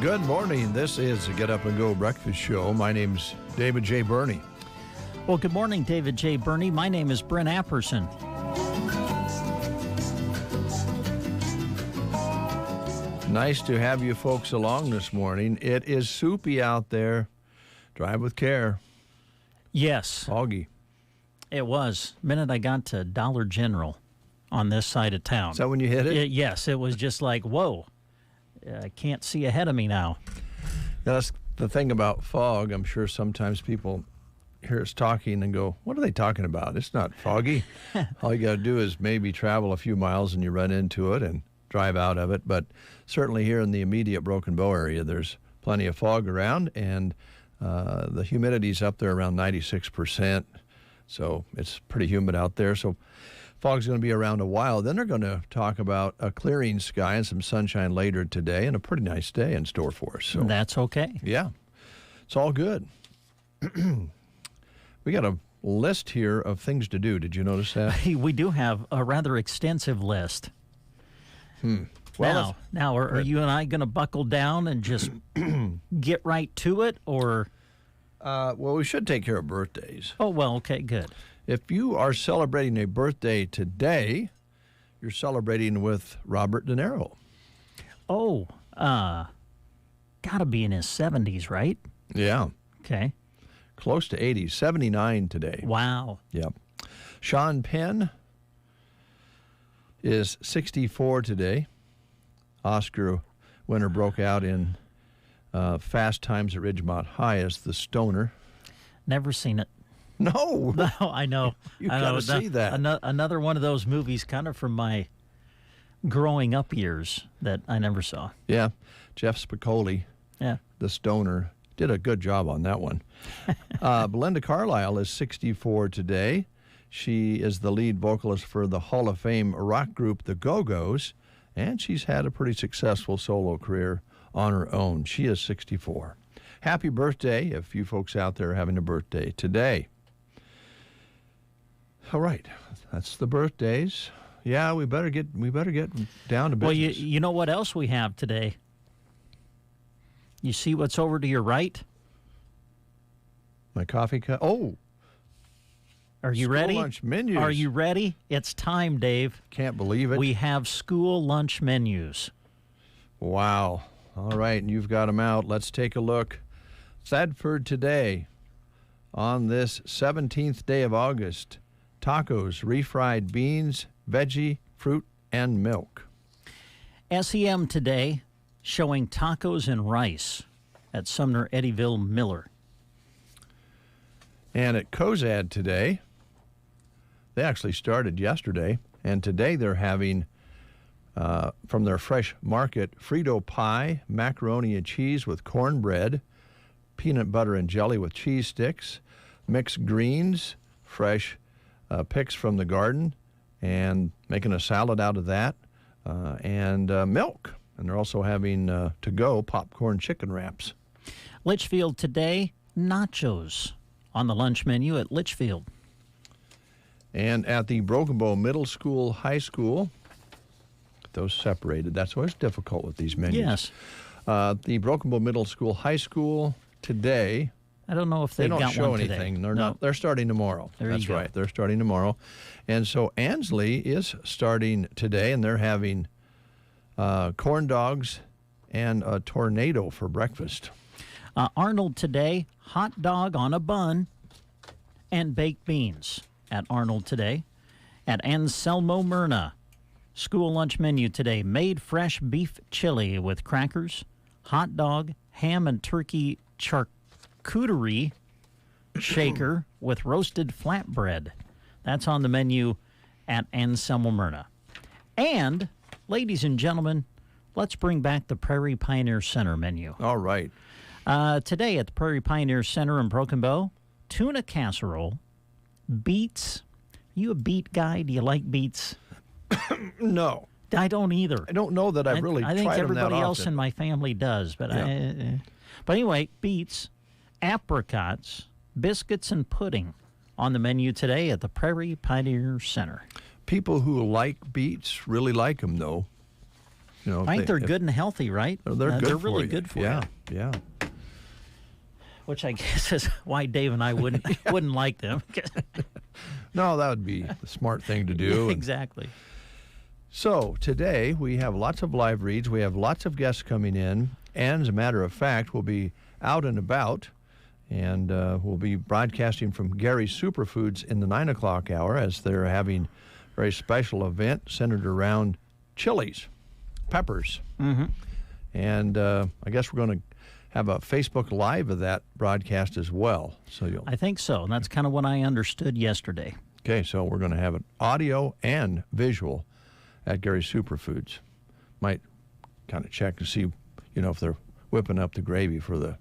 Good morning. This is the Get Up and Go Breakfast Show. My name's David J. Burney. Well, good morning, David J. Burney. My name is Brent Apperson. Nice to have you folks along this morning. It is soupy out there. Drive with care. Yes. Foggy. It was. The minute I got to Dollar General on this side of town. Is that when you hit it? Yes. It was just like, whoa. I can't see ahead of me now. That's the thing about fog. I'm sure sometimes people hear us talking and go, what are they talking about? It's not foggy. All you got to do is maybe travel a few miles and you run into it and drive out of it. But certainly here in the immediate Broken Bow area, there's plenty of fog around, and the humidity's up there around 96%. So it's pretty humid out there. So fog's going to be around a while. Then they're going to talk about a clearing sky and some sunshine later today, and a pretty nice day in store for us. So that's okay. Yeah, it's all good. We got a list here of things to do. Did you notice that? We do have a rather extensive list. Well, now, are you and I going to buckle down and just get right to it, or? Well, we should take care of birthdays. Oh, well, okay, good. If you are celebrating a birthday today, you're celebrating with Robert De Niro. Oh, gotta be in his 70s, right? Yeah. Okay. Close to 80, 79 today. Wow. Yep. Sean Penn is 64 today. Oscar winner broke out in Fast Times at Ridgemont High as the Stoner. Never seen it. No. No, I know. You got to see that. Another one of those movies kind of from my growing up years that I never saw. Yeah. Jeff Spicoli, Yeah. the Stoner, did a good job on that one. Belinda Carlisle is 64 today. She is the lead vocalist for the Hall of Fame rock group The Go-Go's, and she's had a pretty successful solo career on her own. She is 64. Happy birthday if you folks out there are having a birthday today. All right, that's the birthdays. Yeah, we better get down to business. Well, you know what else we have today? You see what's over to your right? My coffee cup. Oh, are you school ready? Lunch menus. Are you ready? It's time, Dave. Can't believe it. We have school lunch menus. Wow. All right, and you've got them out. Let's take a look. Thedford today, on this 17th day of August, tacos, refried beans, veggie, fruit, and milk. SEM today, showing tacos and rice at Sumner Eddyville Miller. And at Cozad today, they actually started yesterday, and today they're having, from their fresh market, Frito pie, macaroni and cheese with cornbread, peanut butter and jelly with cheese sticks, mixed greens, fresh picks from the garden, and making a salad out of that, and milk. And they're also having to-go popcorn chicken wraps. Litchfield today, nachos on the lunch menu at Litchfield. And at the Broken Bow Middle School, High School, those separated. That's always difficult with these menus. Yes. The Broken Bow Middle School, High School today. I don't know if They they've don't got show one anything. today. They're not. They're starting tomorrow. There That's you go. right. They're starting tomorrow, and so Ansley is starting today, and they're having corn dogs and a tornado for breakfast. Arnold today, hot dog on a bun and baked beans at Arnold today. At Anselmo Myrna, School lunch menu today: made fresh beef chili with crackers, hot dog, ham and turkey charcuterie shaker with roasted flatbread. That's on the menu at Anselmo Myrna. And, ladies and gentlemen, let's bring back the Prairie Pioneer Center menu. All right. Today at the Prairie Pioneer Center in Broken Bow, tuna casserole, beets. Are you a beet guy? Do you like beets? No. I don't either. I don't know that I've really I tried think them everybody that else often. in my family does, but Yeah. but anyway, beets, apricots, biscuits, and pudding on the menu today at the Prairie Pioneer Center. People who like beets really like them, though. You know, I think they're good and healthy, right? They're good. They're for really you. good for yeah, you. Yeah. Which I guess is why Dave and I wouldn't like them. No, that would be the smart thing to do. And Exactly. so today we have lots of live reads. We have lots of guests coming in. And as a matter of fact, we'll be out and about. And we'll be broadcasting from Gary's Superfoods in the 9 o'clock hour as they're having a very special event centered around chilies, peppers. Mm-hmm. And I guess we're going to have a Facebook Live of that broadcast as well. So you'll I think so. And that's kind of what I understood yesterday. Okay, so we're going to have an audio and visual at Gary's Superfoods. Might kind of check to see, if they're whipping up the gravy for the,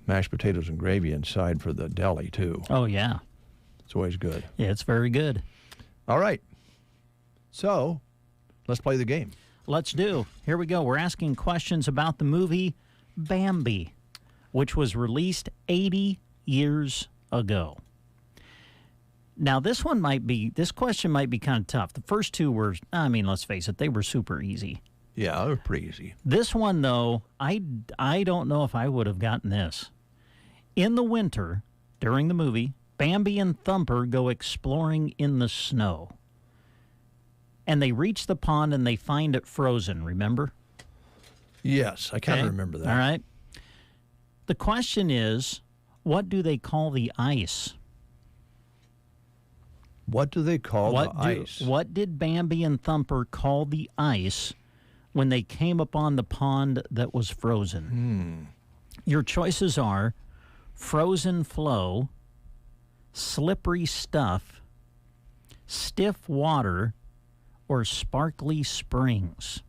mashed potatoes and gravy inside for the deli, too. Oh, yeah. It's always good. Yeah, it's very good. All right. So let's play the game. Let's do. Here we go. We're asking questions about the movie Bambi, which was released 80 years ago. Now, this question might be kind of tough. The first two were, let's face it, they were super easy. Yeah, they're pretty easy. This one, though, I don't know if I would have gotten this. In the winter, during the movie, Bambi and Thumper go exploring in the snow. And they reach the pond and they find it frozen, remember? Yes, I kind of remember that. All right. The question is, what do they call the ice? What do they call the ice? What did Bambi and Thumper call the ice when they came upon the pond that was frozen? Your choices are frozen flow, slippery stuff, stiff water, or sparkly springs.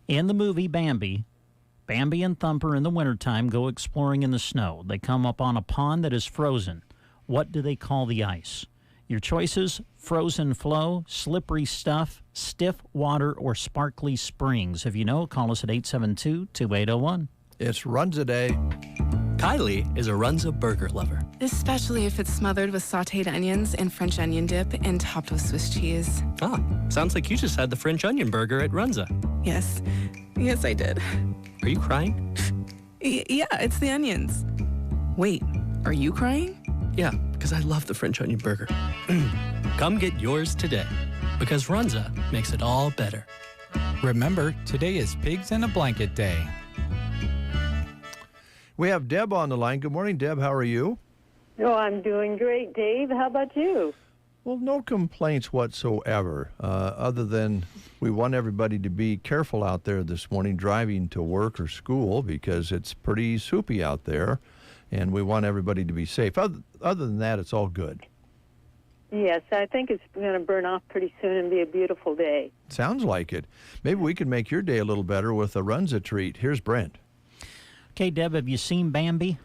In the movie Bambi, Bambi and Thumper in the wintertime go exploring in the snow. They come up on a pond that is frozen. What do they call the ice? Your choices: frozen flow, slippery stuff, stiff water, or sparkly springs. If you know, call us at 872-2801. It's Runza Day. Kylie is a Runza burger lover. Especially if it's smothered with sauteed onions and French onion dip and topped with Swiss cheese. Ah, sounds like you just had the French onion burger at Runza. Yes. Yes, I did. Are you crying? Yeah, it's the onions. Wait, are you crying? Yeah, because I love the French onion burger. Come get yours today, because Runza makes it all better. Remember, today is Pigs in a Blanket Day. We have Deb on the line. Good morning, Deb. How are you? Oh, I'm doing great, Dave. How about you? Well, no complaints whatsoever, other than we want everybody to be careful out there this morning driving to work or school because it's pretty soupy out there, and we want everybody to be safe. Other than that, it's all good. Yes, I think it's going to burn off pretty soon and be a beautiful day. Sounds like it. Maybe we can make your day a little better with a Runza treat. Here's Brent. Okay, Deb, have you seen Bambi?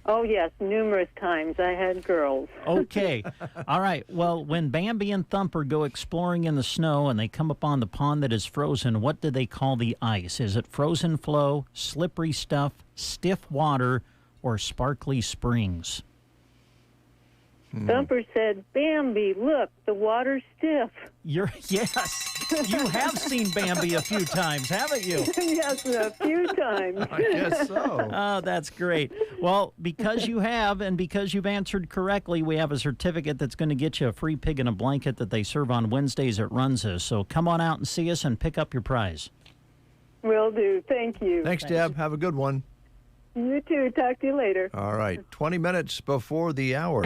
Oh, yes, numerous times. I had girls. Okay. All right. Well, when Bambi and Thumper go exploring in the snow and they come upon the pond that is frozen, what do they call the ice? Is it frozen flow, slippery stuff, stiff water, or sparkly springs? Thumper said, Bambi, look, the water's stiff. Yes. You have seen Bambi a few times, haven't you? Yes, a few times. I guess so. Oh, that's great. Well, because you have and because you've answered correctly, we have a certificate that's going to get you a free pig in a blanket that they serve on Wednesdays at Runza. So come on out and see us and pick up your prize. Will do. Thank you. Thanks, Deb. Have a good one. You too. Talk to you later. All right. 20 minutes before the hour.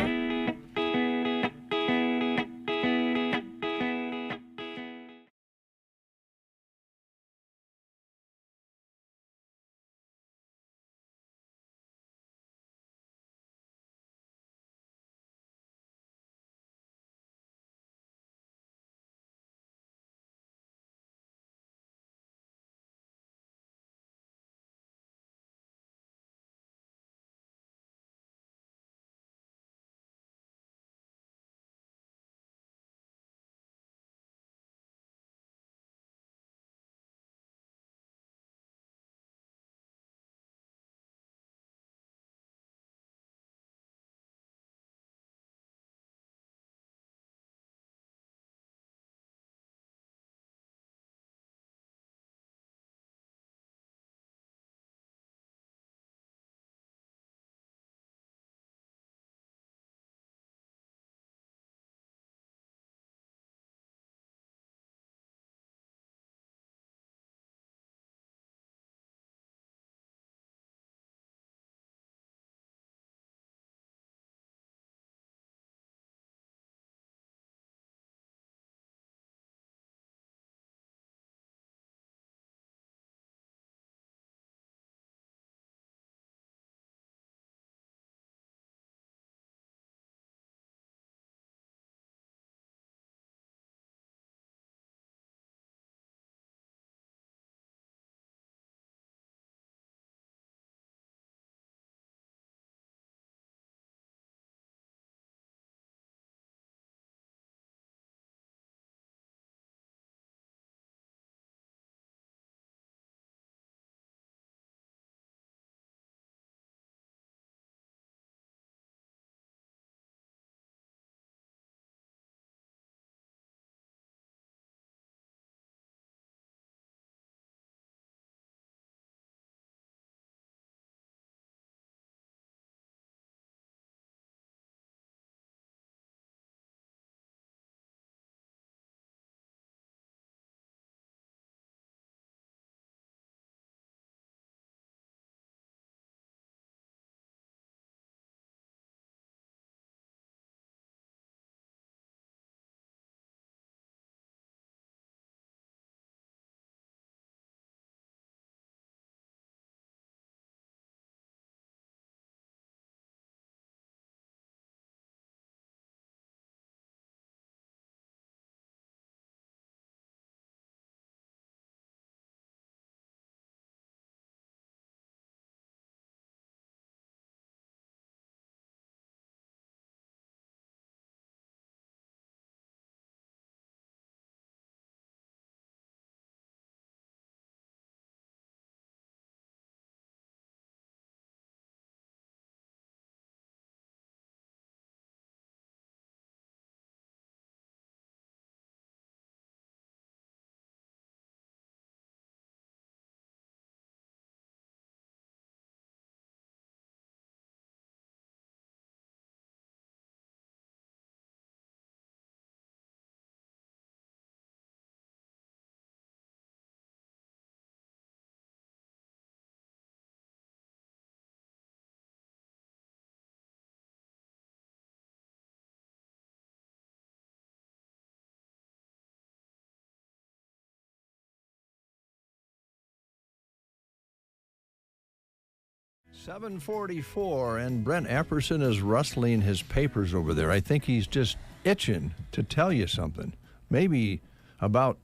7:44, and Brent Epperson is rustling his papers over there. I think he's just itching to tell you something. Maybe about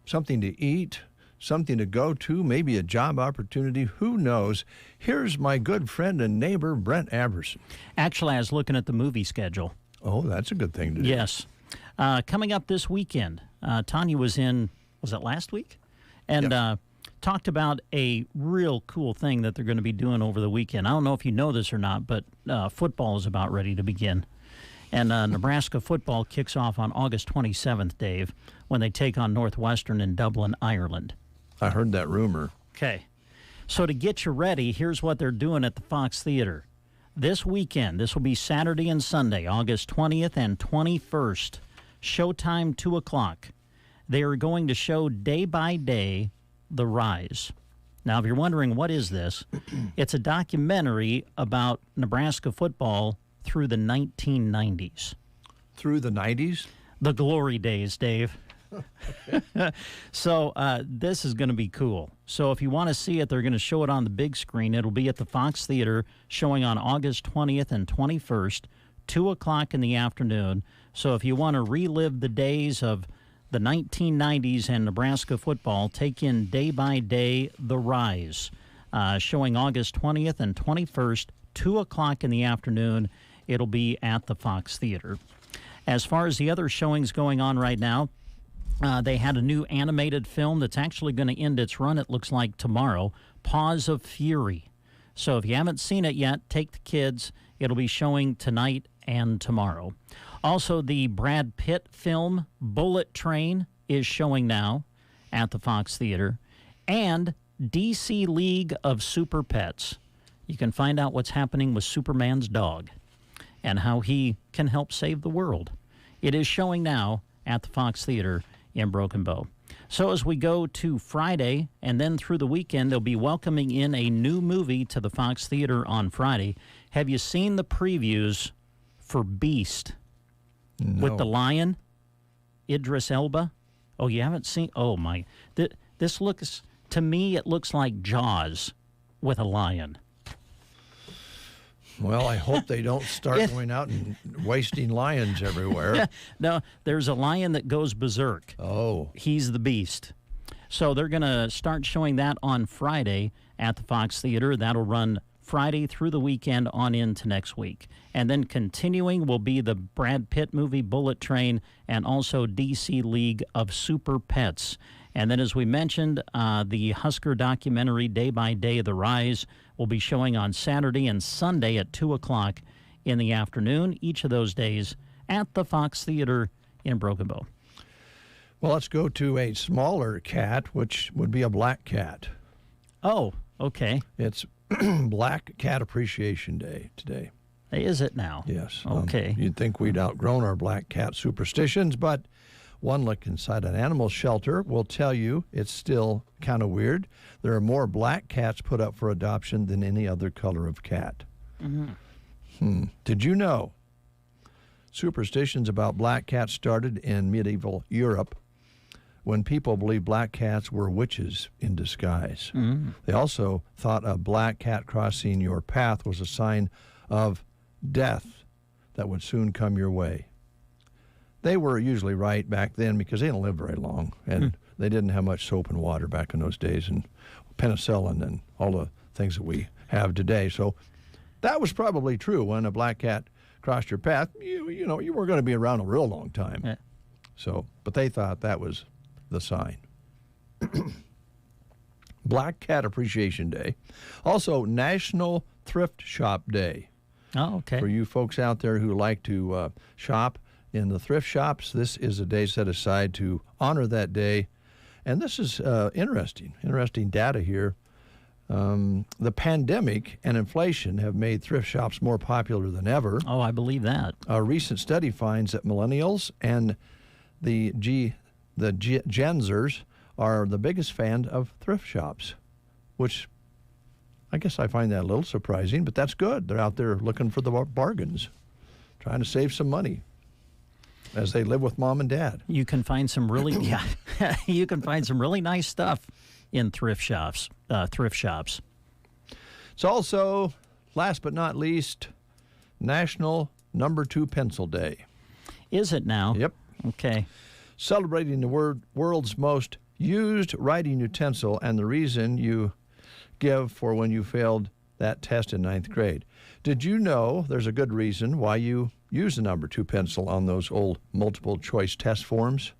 something to eat, something to go to, maybe a job opportunity. Who knows? Here's my good friend and neighbor, Brent Epperson. Actually, I was looking at the movie schedule. Oh, that's a good thing to do. Yes. Coming up this weekend, Tanya was it last week? And talked about a real cool thing that they're going to be doing over the weekend. I don't know if you know this or not, but football is about ready to begin. And Nebraska football kicks off on August 27th, Dave, when they take on Northwestern in Dublin, Ireland. I heard that rumor. Okay. So to get you ready, here's what they're doing at the Fox Theater. This weekend, this will be Saturday and Sunday, August 20th and 21st. Showtime, 2 o'clock. They are going to show day by day The Rise. Now, if you're wondering what is this, it's a documentary about Nebraska football through the 1990s. Through the 90s? The glory days, Dave. So this is going to be cool. So if you want to see it, they're going to show it on the big screen. It'll be at the Fox Theater, showing on August 20th and 21st, 2 o'clock in the afternoon. So if you want to relive the days of the 1990s and Nebraska football, take in day by day The Rise, showing August 20th and 21st, 2 o'clock in the afternoon. It'll be at the Fox Theater. As far as the other showings going on right now, they had a new animated film that's actually going to end its run, it looks like, tomorrow, Paws of Fury. So if you haven't seen it yet, take the kids. It'll be showing tonight and tomorrow. Also, the Brad Pitt film, Bullet Train, is showing now at the Fox Theater. And DC League of Super Pets. You can find out what's happening with Superman's dog and how he can help save the world. It is showing now at the Fox Theater in Broken Bow. So as we go to Friday and then through the weekend, they'll be welcoming in a new movie to the Fox Theater on Friday. Have you seen the previews for Beast? No. With the lion, Idris Elba? Oh, you haven't seen? Oh, my. This looks, to me, it looks like Jaws with a lion. Well, I hope they don't start going out and wasting lions everywhere. No, there's a lion that goes berserk. Oh. He's the Beast. So they're going to start showing that on Friday at the Fox Theater. That'll run Friday through the weekend on into next week. And then continuing will be the Brad Pitt movie Bullet Train and also DC League of Super Pets. And then, as we mentioned, the Husker documentary Day by Day, The Rise, will be showing on Saturday and Sunday at 2 o'clock in the afternoon, each of those days at the Fox Theater in Broken Bow. Well, let's go to a smaller cat, which would be a black cat. Oh, okay. It's Black Cat Appreciation Day today. Is it now? Yes. Okay. You'd think we'd outgrown our black cat superstitions, but one look inside an animal shelter will tell you it's still kind of weird. There are more black cats put up for adoption than any other color of cat. Mm-hmm. Did you know superstitions about black cats started in medieval Europe when people believed black cats were witches in disguise? They also thought a black cat crossing your path was a sign of death that would soon come your way. They were usually right back then because they didn't live very long, and they didn't have much soap and water back in those days, and penicillin and all the things that we have today. So that was probably true. When a black cat crossed your path, you know, you weren't going to be around a real long time. Yeah. So, but they thought that was the sign. Black Cat Appreciation Day. Also, National Thrift Shop Day. Oh, okay. For you folks out there who like to shop in the thrift shops, this is a day set aside to honor that day. And this is interesting data here. The pandemic and inflation have made thrift shops more popular than ever. Oh, I believe that. A recent study finds that millennials and the Genzers are the biggest fan of thrift shops, which I guess I find that a little surprising, but that's good. They're out there looking for the bargains, trying to save some money as they live with mom and dad. You can find some really you can find some really nice stuff in thrift shops. It's It's also, last but not least, National Number 2 Pencil Day. Is it now? Yep. Okay. Celebrating the world's most used writing utensil and the reason you give for when you failed that test in 9th grade. Did you know there's a good reason why you use the number 2 pencil on those old multiple choice test forms?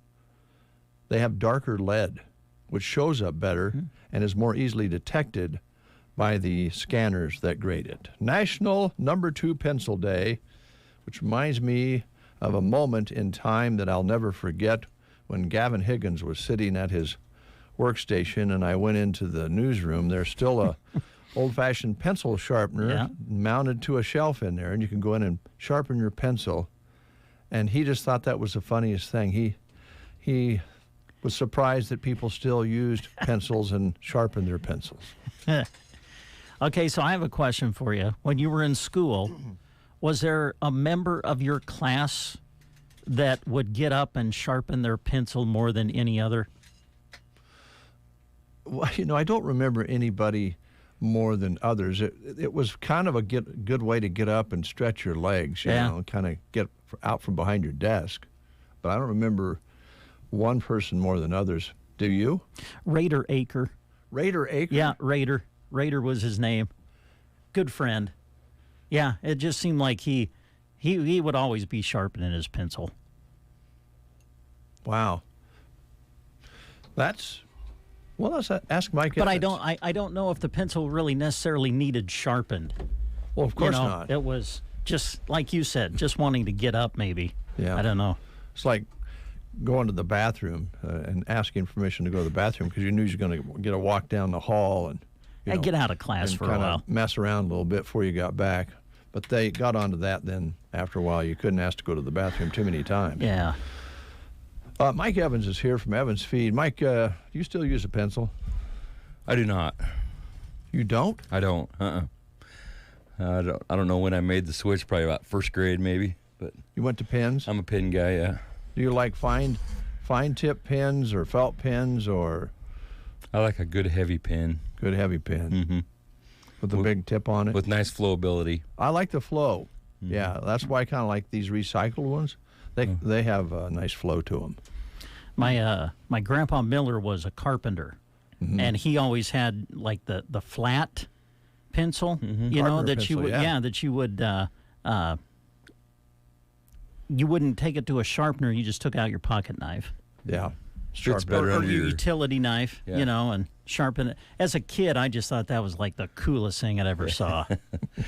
They have darker lead, which shows up better and is more easily detected by the scanners that grade it. National Number 2 Pencil Day, which reminds me of a moment in time that I'll never forget when Gavin Higgins was sitting at his workstation and I went into the newsroom. There's still a old-fashioned pencil sharpener mounted to a shelf in there, and you can go in and sharpen your pencil. And he just thought that was the funniest thing. He was surprised that people still used pencils and sharpened their pencils. Okay, so I have a question for you. When you were in school, was there a member of your class that would get up and sharpen their pencil more than any other? Well, I don't remember anybody more than others. It was kind of a good way to get up and stretch your legs, you know, kind of get out from behind your desk. But I don't remember one person more than others. Do you? Raider Aker. Raider Aker? Yeah, Raider. Raider was his name. Good friend. Yeah, it just seemed like he would always be sharpening his pencil. Wow. Let's ask Mike. But Evans. I don't know if the pencil really necessarily needed sharpened. Well, of course not. It was just like you said, just wanting to get up maybe. Yeah. I don't know. It's like going to the bathroom and asking permission to go to the bathroom because you knew you were going to get a walk down the hall and Get out of class and for a while. Mess around a little bit before you got back. But they got onto that then after a while. You couldn't ask to go to the bathroom too many times. Yeah. Mike Evans is here from Evans Feed. Mike, do you still use a pencil? I do not. You don't? I don't. I don't know when I made the switch. Probably about first grade, maybe. But You went to pens? I'm a pen guy. Yeah. Do you like fine tip pens or felt pens or I like a good heavy pen. good heavy pen Mm-hmm. with a big tip on it? With nice flowability. I like the flow. Mm-hmm. Yeah, that's why I kind of like these recycled ones. They have a nice flow to them. My grandpa Miller was a carpenter, and he always had like the flat pencil, you know, Carpenter that you pencil, would yeah. that you would you wouldn't take it to a sharpener. You just took out your pocket knife. Yeah. Fits better or under your your... utility knife, Yeah. you know, and sharpen it. As a kid, I just thought that was like the coolest thing I'd ever saw.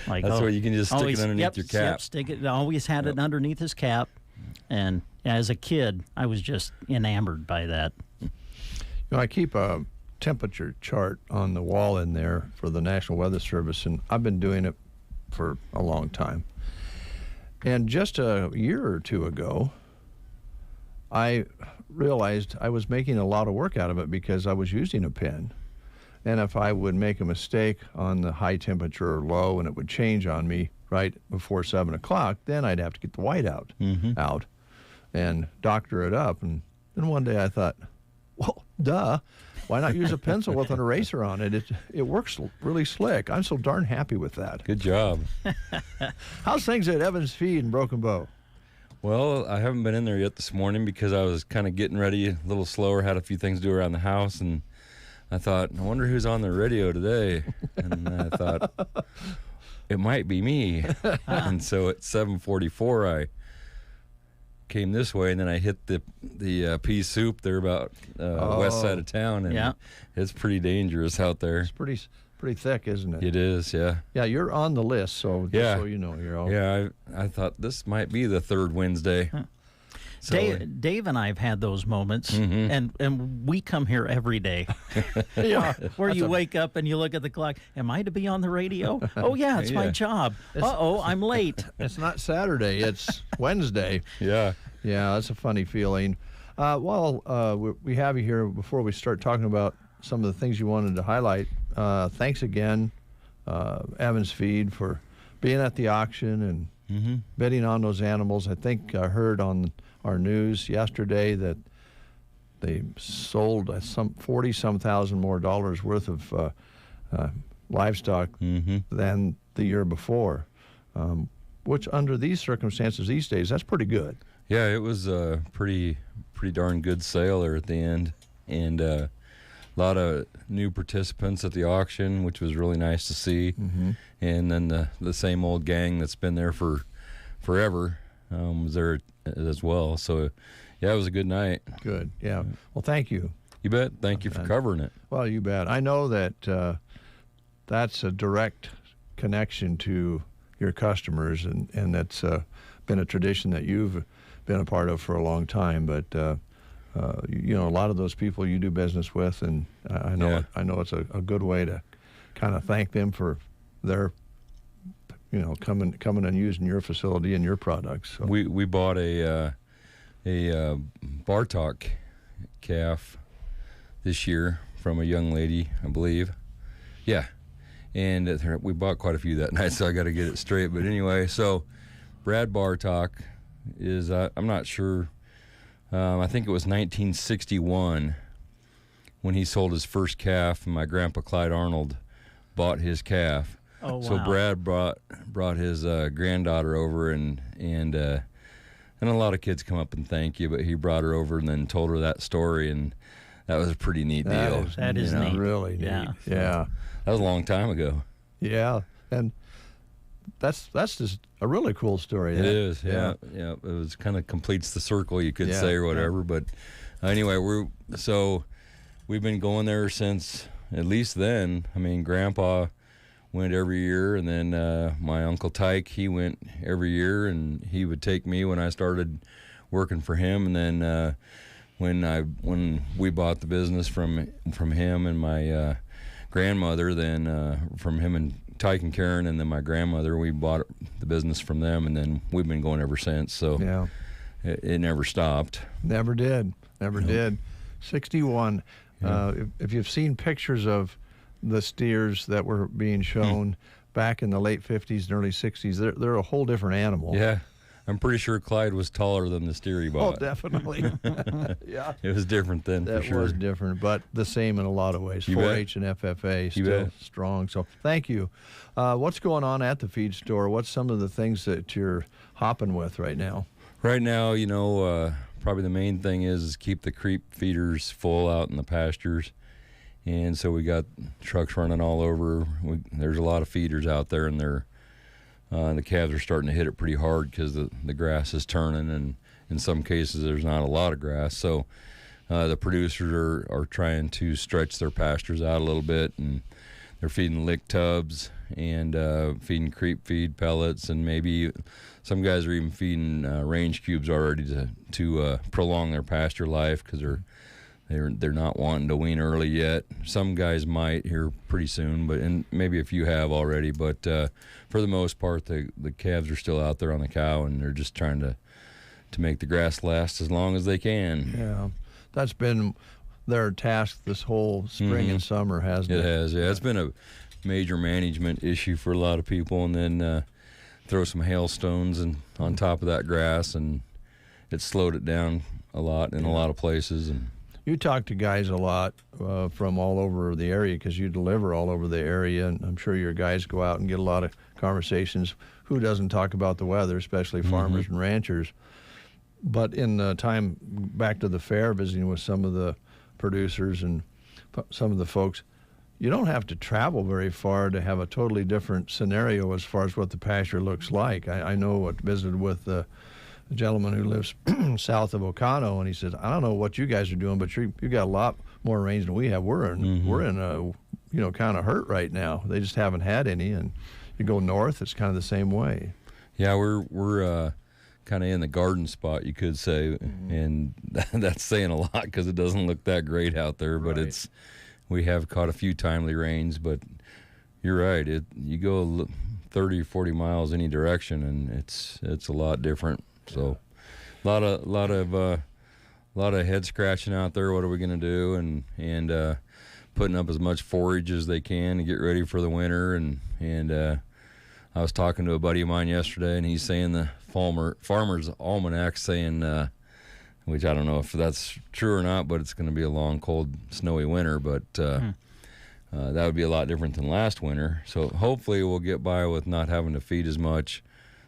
Like, That's where you can just stick it underneath your cap. Yep, stick it. Always had it underneath his cap, and as a kid, I was just enamored by that. I keep a temperature chart on the wall in there for the National Weather Service, and I've been doing it for a long time. And just a year or two ago, I realized I was making a lot of work out of it because I was using a pen. And if I would make a mistake on the high temperature or low and it would change on me right before 7 o'clock, then I'd have to get the white out and doctor it up. And then one day I thought, well, duh, why not use a pencil with an eraser on it? It works really slick. I'm so darn happy with that. Good job. How's things at Evans Feed in Broken Bow? Well, I haven't been in there yet this morning because I was kind of getting ready a little slower, had a few things to do around the house, and I thought, I wonder who's on the radio today. And I thought, it might be me. And so at 7:44, I came this way, and then I hit the pea soup there about west side of town, and it's pretty dangerous out there. It's pretty thick, isn't it? It is, yeah. Yeah, you're on the list, so just so you know, you're all. Yeah, I thought this might be the third Wednesday. So, Dave and I have had those moments, and we come here every day. Yeah. Where you wake up and you look at the clock. Am I to be on the radio? Oh, yeah, it's my job. Uh-oh, I'm late. It's not Saturday, it's Wednesday. yeah. Yeah, that's a funny feeling. We have you here before we start talking about some of the things you wanted to highlight. Thanks again, Evans Feed, for being at the auction and bidding on those animals. I think I heard on our news yesterday that they sold some $40,000 more worth of livestock than the year before, which under these circumstances these days, that's pretty good. Yeah, it was a pretty darn good sale there at the end, and a lot of new participants at the auction, which was really nice to see. And then the same old gang that's been there for forever was there as well. So, yeah, it was a good night. Good, yeah. Well, thank you. You bet. Thank you for covering it. Well, you bet. I know that that's a direct connection to your customers, and that's been a tradition that you've been a part of for a long time. But you know, a lot of those people you do business with, and I know it's a good way to kind of thank them for their, you know, coming and using your facility and your products. So. We bought a Bartok calf this year from a young lady, I believe. Yeah. And we bought quite a few that night, so I got to get it straight. But anyway, so Brad Bartok is, I'm not sure, I think it was 1961 when he sold his first calf, and my grandpa Clyde Arnold bought his calf. Oh, wow. So Brad brought his granddaughter over, and a lot of kids come up and thank you, but he brought her over and then told her that story, and that was a pretty neat deal. That is neat. Really neat. Yeah. That was a long time ago. Yeah, and that's just a really cool story. It is, yeah. It was kind of completes the circle, you could say, or whatever. But anyway, we've been going there since at least then. I mean, Grandpa went every year, and then my Uncle Tyke, he went every year, and he would take me when I started working for him, and then when we bought the business from him and my grandmother, then from him and Tyke and Karen, and then my grandmother, we bought the business from them, and then we've been going ever since. So it never stopped. Never did. 61. If you've seen pictures of the steers that were being shown back in the late 50s and early 60s, they're a whole different animal. Yeah. I'm pretty sure Clyde was taller than the steer he bought. Oh, definitely. Yeah. It was different then, for sure. That was different, but the same in a lot of ways. 4-H and FFA still strong. So thank you. What's going on at the feed store? What's some of the things that you're hopping with right now? Right now, you know, probably the main thing is keep the creep feeders full out in the pastures. And so we got trucks running all over. There's a lot of feeders out there, and the calves are starting to hit it pretty hard because the grass is turning, and in some cases there's not a lot of grass. So the producers are trying to stretch their pastures out a little bit, and they're feeding lick tubs and feeding creep feed pellets, and maybe some guys are even feeding range cubes already to prolong their pasture life because they're not wanting to wean early yet. Some guys might here pretty soon, and maybe a few have already. But for the most part, the calves are still out there on the cow, and they're just trying to make the grass last as long as they can. Yeah, that's been their task this whole spring and summer, hasn't it? It has, yeah. It's been a major management issue for a lot of people, and then throw some hailstones on top of that grass, and it slowed it down a lot in a lot of places. And you talk to guys a lot from all over the area because you deliver all over the area, and I'm sure your guys go out and get a lot of conversations. Who doesn't talk about the weather, especially farmers and ranchers? But in the time back to the fair, visiting with some of the producers and some of the folks, you don't have to travel very far to have a totally different scenario as far as what the pasture looks like. I know I visited with a gentleman who lives south of Ocano, and he says, I don't know what you guys are doing, but you got a lot more range than we have. We're in a kind of hurt right now. They just haven't had any, and you go north, it's kind of the same way. Yeah, we're kind of in the garden spot, you could say, and that's saying a lot because it doesn't look that great out there. But we have caught a few timely rains, but you're right. You go 30, 40 miles any direction, and it's a lot different. So, a lot of head scratching out there. What are we going to do? And putting up as much forage as they can to get ready for the winter. And I was talking to a buddy of mine yesterday, and he's saying the Farmer's Almanac saying, which I don't know if that's true or not, but it's going to be a long, cold, snowy winter. But that would be a lot different than last winter. So hopefully we'll get by with not having to feed as much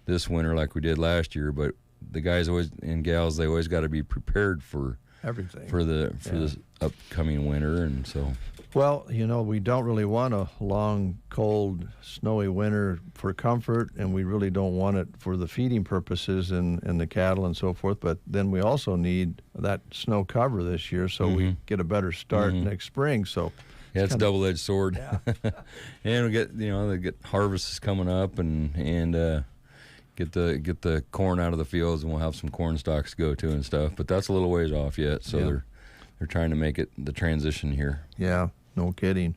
this winter like we did last year. But the guys always and gals, they always got to be prepared for Everything. for this upcoming winter, and so. Well, we don't really want a long, cold, snowy winter for comfort, and we really don't want it for the feeding purposes and the cattle and so forth. But then we also need that snow cover this year, so we get a better start next spring. So yeah, it's a double-edged sword. Yeah. And we get they get harvests coming up, and get the corn out of the fields, and we'll have some corn stalks to go to and stuff. But that's a little ways off yet, so they're trying to make it the transition here. Yeah, no kidding.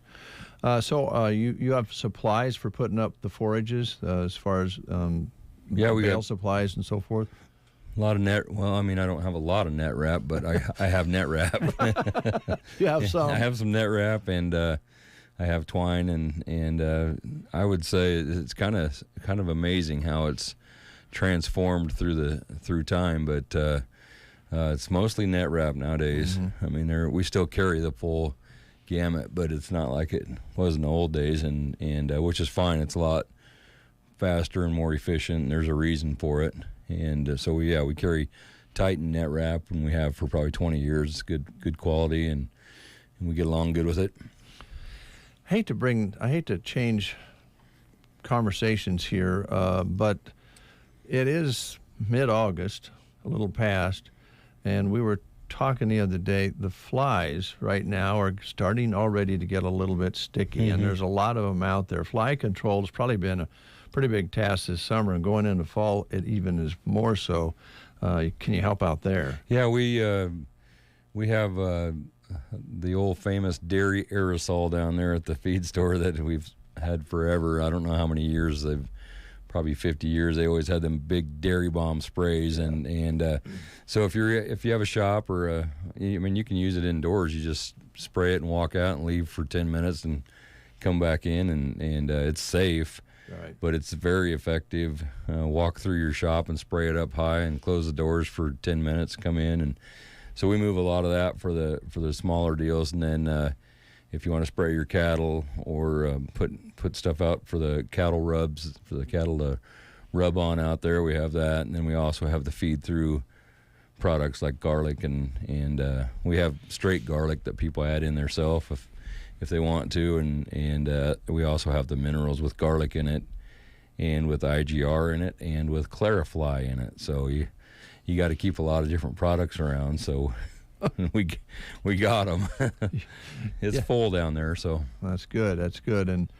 So you have supplies for putting up the forages as far as we bale got supplies and so forth? a lot of net. Well, I mean, I don't have a lot of net wrap, but I have net wrap. You have some. I have some net wrap, and I have twine, and I would say it's kind of amazing how it's transformed through time, but it's mostly net wrap nowadays. I mean, we still carry the full gamut, but it's not like it was in the old days, and which is fine. It's a lot faster and more efficient, and there's a reason for it. And so we carry Titan net wrap, and we have for probably 20 years. It's good quality, and we get along good with it. I hate to change conversations here, but it is mid-August, a little past, and we were talking the other day. The flies right now are starting already to get a little bit sticky, and there's a lot of them out there. Fly control has probably been a pretty big task this summer, and going into fall, it even is more so. Can you help out there? Yeah, we have the old famous dairy aerosol down there at the feed store that we've had forever. I don't know how many years they've. Probably 50 years. They always had them big dairy bomb sprays, and so if you have a shop or you can use it indoors. You just spray it and walk out and leave for 10 minutes and come back in, and it's safe. Right. But it's very effective. Walk through your shop and spray it up high and close the doors for 10 minutes. Come in, and so we move a lot of that for the smaller deals, and then. If you want to spray your cattle or put stuff out for the cattle rubs, for the cattle to rub on out there, we have that. And then we also have the feed-through products like garlic, and we have straight garlic that people add in themselves if they want to. And we also have the minerals with garlic in it and with IGR in it and with Clarifly in it. So you got to keep a lot of different products around. So... we got them. It's full down there, so that's good. And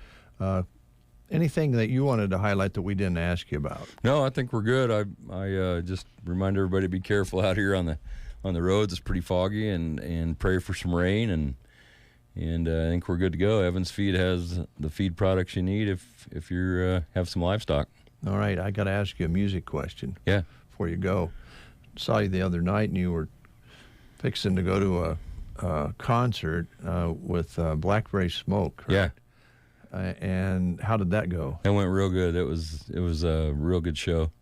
anything that you wanted to highlight that we didn't ask you about? No, I think we're good. I just remind everybody to be careful out here on the roads. It's pretty foggy, and pray for some rain, and I think we're good to go. Evans Feed has the feed products you need if you have some livestock. All right, I got to ask you a music question. Yeah. Before you go, saw you the other night, and you were fixing to go to a concert with Blackberry Smoke, correct? Yeah. And how did that go? It went real good. It was a real good show.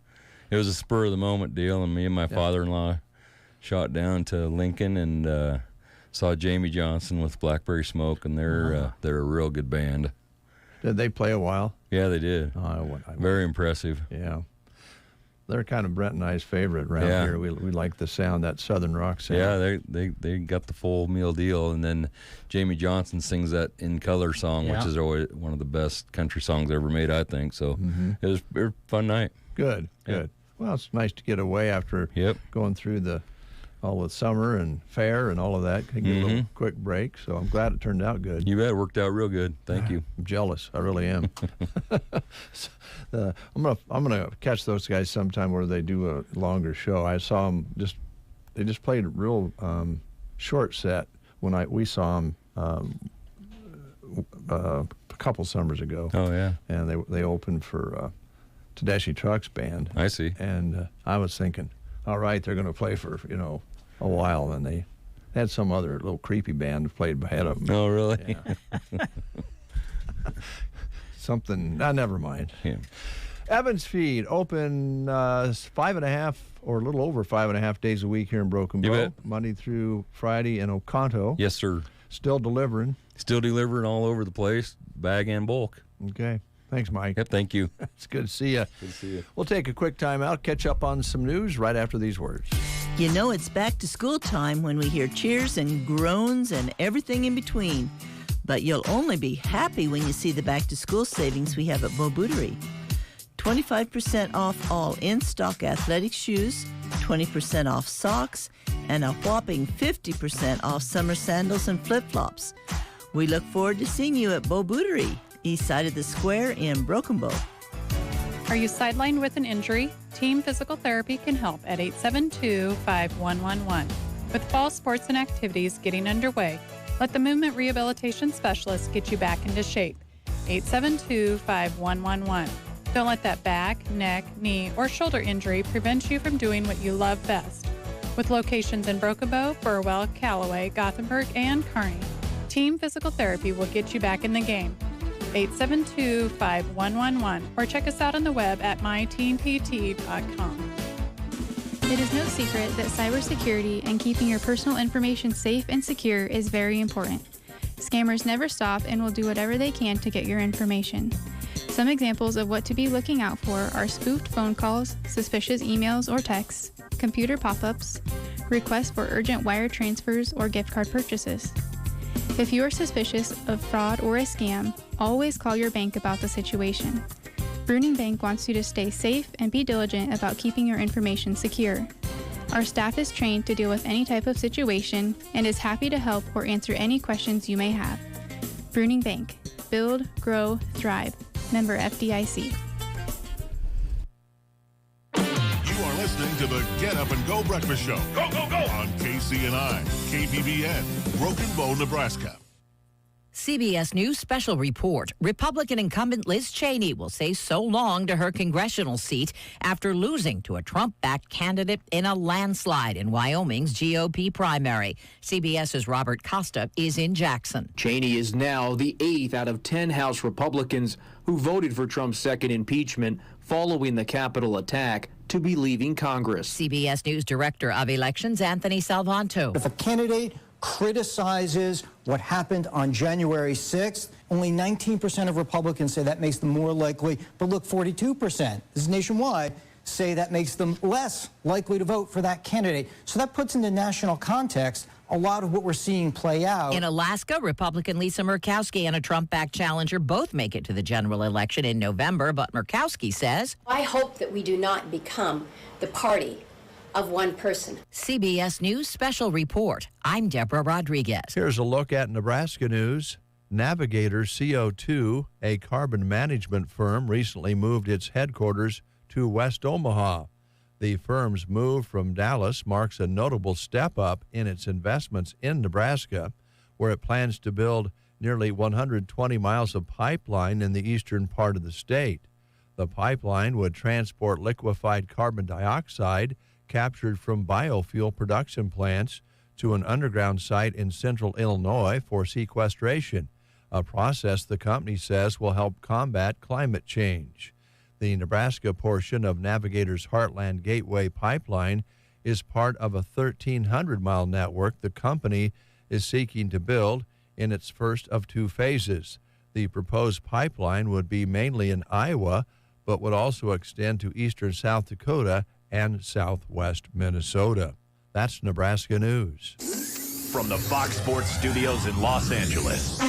It was a spur of the moment deal, and me and my father-in-law shot down to Lincoln and saw Jamie Johnson with Blackberry Smoke, and they're a real good band. Did they play a while? Yeah, they did. Very impressive. Yeah. They're kind of Brent and I's favorite around here. We like the sound, that Southern rock sound. Yeah, they got the full meal deal, and then Jamie Johnson sings that In Color song, which is always one of the best country songs ever made, I think. So it was a fun night. Good. Well, it's nice to get away after going through all the summer and fair and all of that. Get a little quick break. So I'm glad it turned out good. You bet. It worked out real good. Thank you. I'm jealous. I really am. I'm gonna catch those guys sometime where they do a longer show. I saw them they just played a real short set when we saw them a couple summers ago. Oh yeah. And they opened for Tedeschi Trucks band. I see. And I was thinking, all right, they're going to play for a while, and they had some other little creepy band who played ahead of them. Oh really? Yeah. Something. Never mind. Yeah. Evans Feed open 5.5 or a little over 5.5 days a week here in Broken Bow, Monday through Friday in Oconto. Yes, sir. Still delivering. Still delivering all over the place, bag and bulk. Okay. Thanks, Mike. Yep, thank you. It's good to see you. Good to see you. We'll take a quick time out, catch up on some news right after these words. You know it's back to school time when we hear cheers and groans and everything in between. But you'll only be happy when you see the back to school savings we have at Beaubouterie. 25% off all in-stock athletic shoes, 20% off socks, and a whopping 50% off summer sandals and flip-flops. We look forward to seeing you at Beaubouterie, east side of the square in Broken Bow. Are you sidelined with an injury? Team Physical Therapy can help at 872-5111. With fall sports and activities getting underway, let the Movement Rehabilitation Specialist get you back into shape. 872-5111. Don't let that back, neck, knee, or shoulder injury prevent you from doing what you love best. With locations in Broken Bow, Burwell, Callaway, Gothenburg, and Kearney, Team Physical Therapy will get you back in the game. 872-5111 or check us out on the web at myteampt.com. It is no secret that cybersecurity and keeping your personal information safe and secure is very important. Scammers never stop and will do whatever they can to get your information. Some examples of what to be looking out for are spoofed phone calls, suspicious emails or texts, computer pop-ups, requests for urgent wire transfers or gift card purchases. If you are suspicious of fraud or a scam, always call your bank about the situation. Bruning Bank wants you to stay safe and be diligent about keeping your information secure. Our staff is trained to deal with any type of situation and is happy to help or answer any questions you may have. Bruning Bank. Build, grow, thrive. Member FDIC. You are listening to the Get Up and Go Breakfast Show. Go, go, go! On KCNI, KPBN, Broken Bow, Nebraska. CBS News special report. Republican incumbent Liz Cheney will say so long to her congressional seat after losing to a Trump-backed candidate in a landslide in Wyoming's GOP primary. CBS's Robert Costa is in Jackson. Cheney is now the 8th out of 10 House Republicans who voted for Trump's second impeachment following the Capitol attack to be leaving Congress. CBS News Director of Elections Anthony Salvanto. If a candidate criticizes what happened on January 6th, only 19% of Republicans say that makes them more likely, but look, 42%, this is nationwide, say that makes them less likely to vote for that candidate. So that puts into national context a lot of what we're seeing play out. In Alaska, Republican Lisa Murkowski and a Trump-backed challenger both make it to the general election in November, but Murkowski says, I hope that we do not become the party of one person. CBS News special report. I'm Deborah Rodriguez. Here's a look at Nebraska news. Navigator CO2, a carbon management firm, recently moved its headquarters to West Omaha. The firm's move from Dallas marks a notable step up in its investments in Nebraska, where it plans to build nearly 120 miles of pipeline in the eastern part of the state. The pipeline would transport liquefied carbon dioxide captured from biofuel production plants to an underground site in central Illinois for sequestration, a process the company says will help combat climate change. The Nebraska portion of Navigator's Heartland Gateway pipeline is part of a 1,300-mile network the company is seeking to build in its first of two phases. The proposed pipeline would be mainly in Iowa, but would also extend to eastern South Dakota and southwest Minnesota. That's Nebraska News. From the Fox Sports Studios in Los Angeles,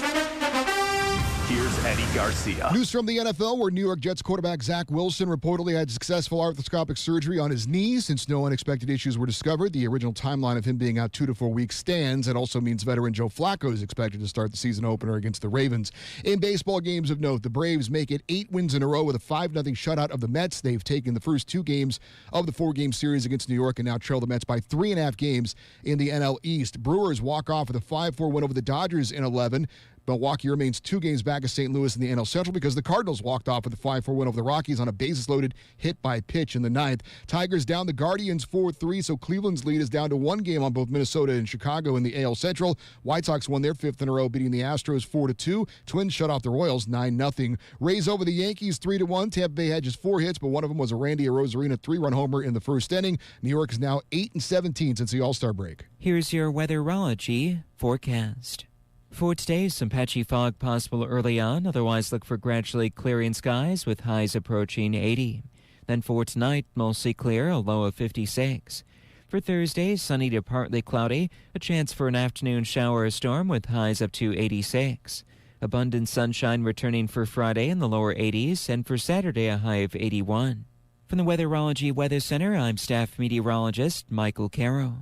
here's Eddie Garcia. News from the NFL, where New York Jets quarterback Zach Wilson reportedly had successful arthroscopic surgery on his knee. Since no unexpected issues were discovered, the original timeline of him being out 2 to 4 weeks stands. It also means veteran Joe Flacco is expected to start the season opener against the Ravens. In baseball games of note, the Braves make it 8 wins in a row with a 5-0 shutout of the Mets. They've taken the first 2 games of the 4-game series against New York and now trail the Mets by 3.5 games in the NL East. Brewers walk off with a 5-4 win over the Dodgers in 11. Milwaukee remains 2 games back of St. Louis in the NL Central because the Cardinals walked off with a 5-4 win over the Rockies on a bases-loaded hit by pitch in the 9th. Tigers down the Guardians 4-3, so Cleveland's lead is down to 1 game on both Minnesota and Chicago in the AL Central. White Sox won their 5th in a row, beating the Astros 4-2. Twins shut off the Royals 9-0. Rays over the Yankees 3-1. Tampa Bay had just 4 hits, but one of them was a Randy Arozarena 3-run homer in the first inning. New York is now 8-17 since the All-Star break. Here's your weatherology forecast. For today, some patchy fog possible early on. Otherwise, look for gradually clearing skies with highs approaching 80. Then for tonight, mostly clear, a low of 56. For Thursday, sunny to partly cloudy, a chance for an afternoon shower or storm with highs up to 86. Abundant sunshine returning for Friday in the lower 80s, and for Saturday, a high of 81. From the Weatherology Weather Center, I'm staff meteorologist Michael Caro.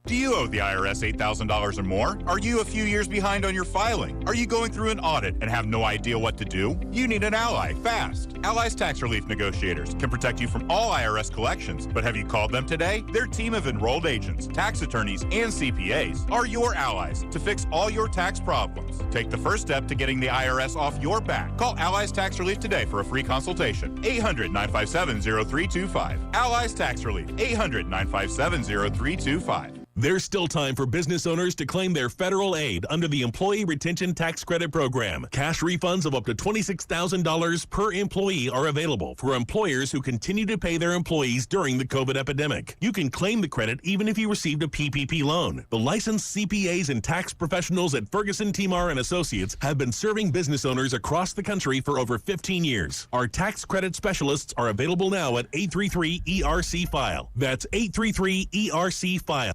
Do you owe the IRS $8,000 or more? Are you a few years behind on your filing? Are you going through an audit and have no idea what to do? You need an ally, fast. Ally's Tax Relief Negotiators can protect you from all IRS collections, but have you called them today? Their team of enrolled agents, tax attorneys, and CPAs are your allies to fix all your tax problems. Take the first step to getting the IRS off your back. Call Ally's Tax Relief today for a free consultation. 800-957-0325. Ally's Tax Relief. 800-957-0325. There's still time for business owners to claim their federal aid under the Employee Retention Tax Credit Program. Cash refunds of up to $26,000 per employee are available for employers who continue to pay their employees during the COVID epidemic. You can claim the credit even if you received a PPP loan. The licensed CPAs and tax professionals at Ferguson, Timar & Associates have been serving business owners across the country for over 15 years. Our tax credit specialists are available now at 833-ERC-FILE. That's 833-ERC-FILE.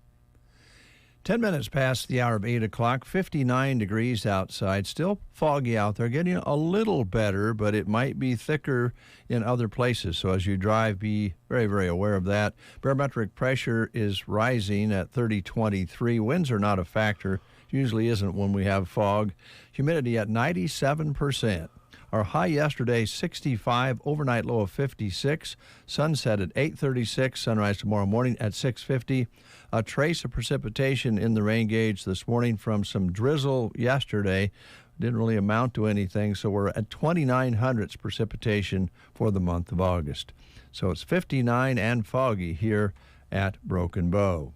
10 minutes past the hour of 8 o'clock, 59 degrees outside. Still foggy out there, getting a little better, but it might be thicker in other places. So as you drive, be very, very aware of that. Barometric pressure is rising at 3023. Winds are not a factor. Usually isn't when we have fog. Humidity at 97%. Our high yesterday, 65, overnight low of 56. Sunset at 8:36, sunrise tomorrow morning at 6:50. A trace of precipitation in the rain gauge this morning from some drizzle yesterday. Didn't really amount to anything, so we're at 29 hundredths precipitation for the month of August. So it's 59 and foggy here at Broken Bow.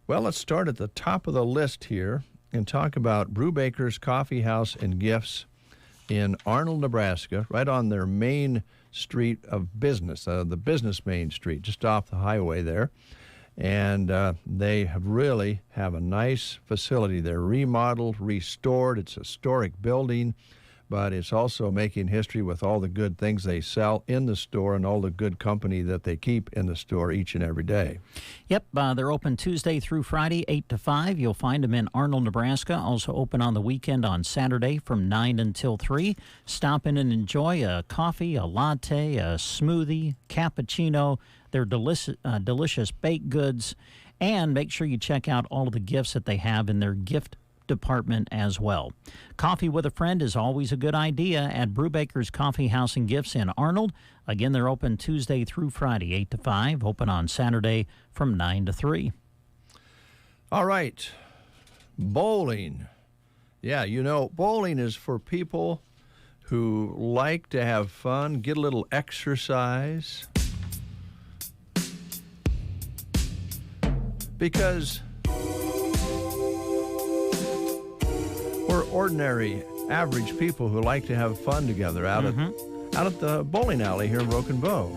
Well, let's start at the top of the list here and talk about Brubaker's Coffee House and Gifts in Arnold, Nebraska, right on their main street of business, the business main street, just off the highway there. And they really have a nice facility. They're remodeled, restored. It's a historic building, but it's also making history with all the good things they sell in the store and all the good company that they keep in the store each and every day. Yep, they're open Tuesday through Friday, 8 to 5. You'll find them in Arnold, Nebraska. Also open on the weekend on Saturday from 9 until 3. Stop in and enjoy a coffee, a latte, a smoothie, cappuccino, their delicious baked goods, and make sure you check out all of the gifts that they have in their gift department as well. Coffee with a friend is always a good idea at Brubaker's Coffee House and Gifts in Arnold. Again, they're open Tuesday through Friday, 8 to 5, open on Saturday from 9 to 3. All right, bowling. Yeah, you know, bowling is for people who like to have fun, get a little exercise. Because we're ordinary, average people who like to have fun together out at the bowling alley here in Broken Bow.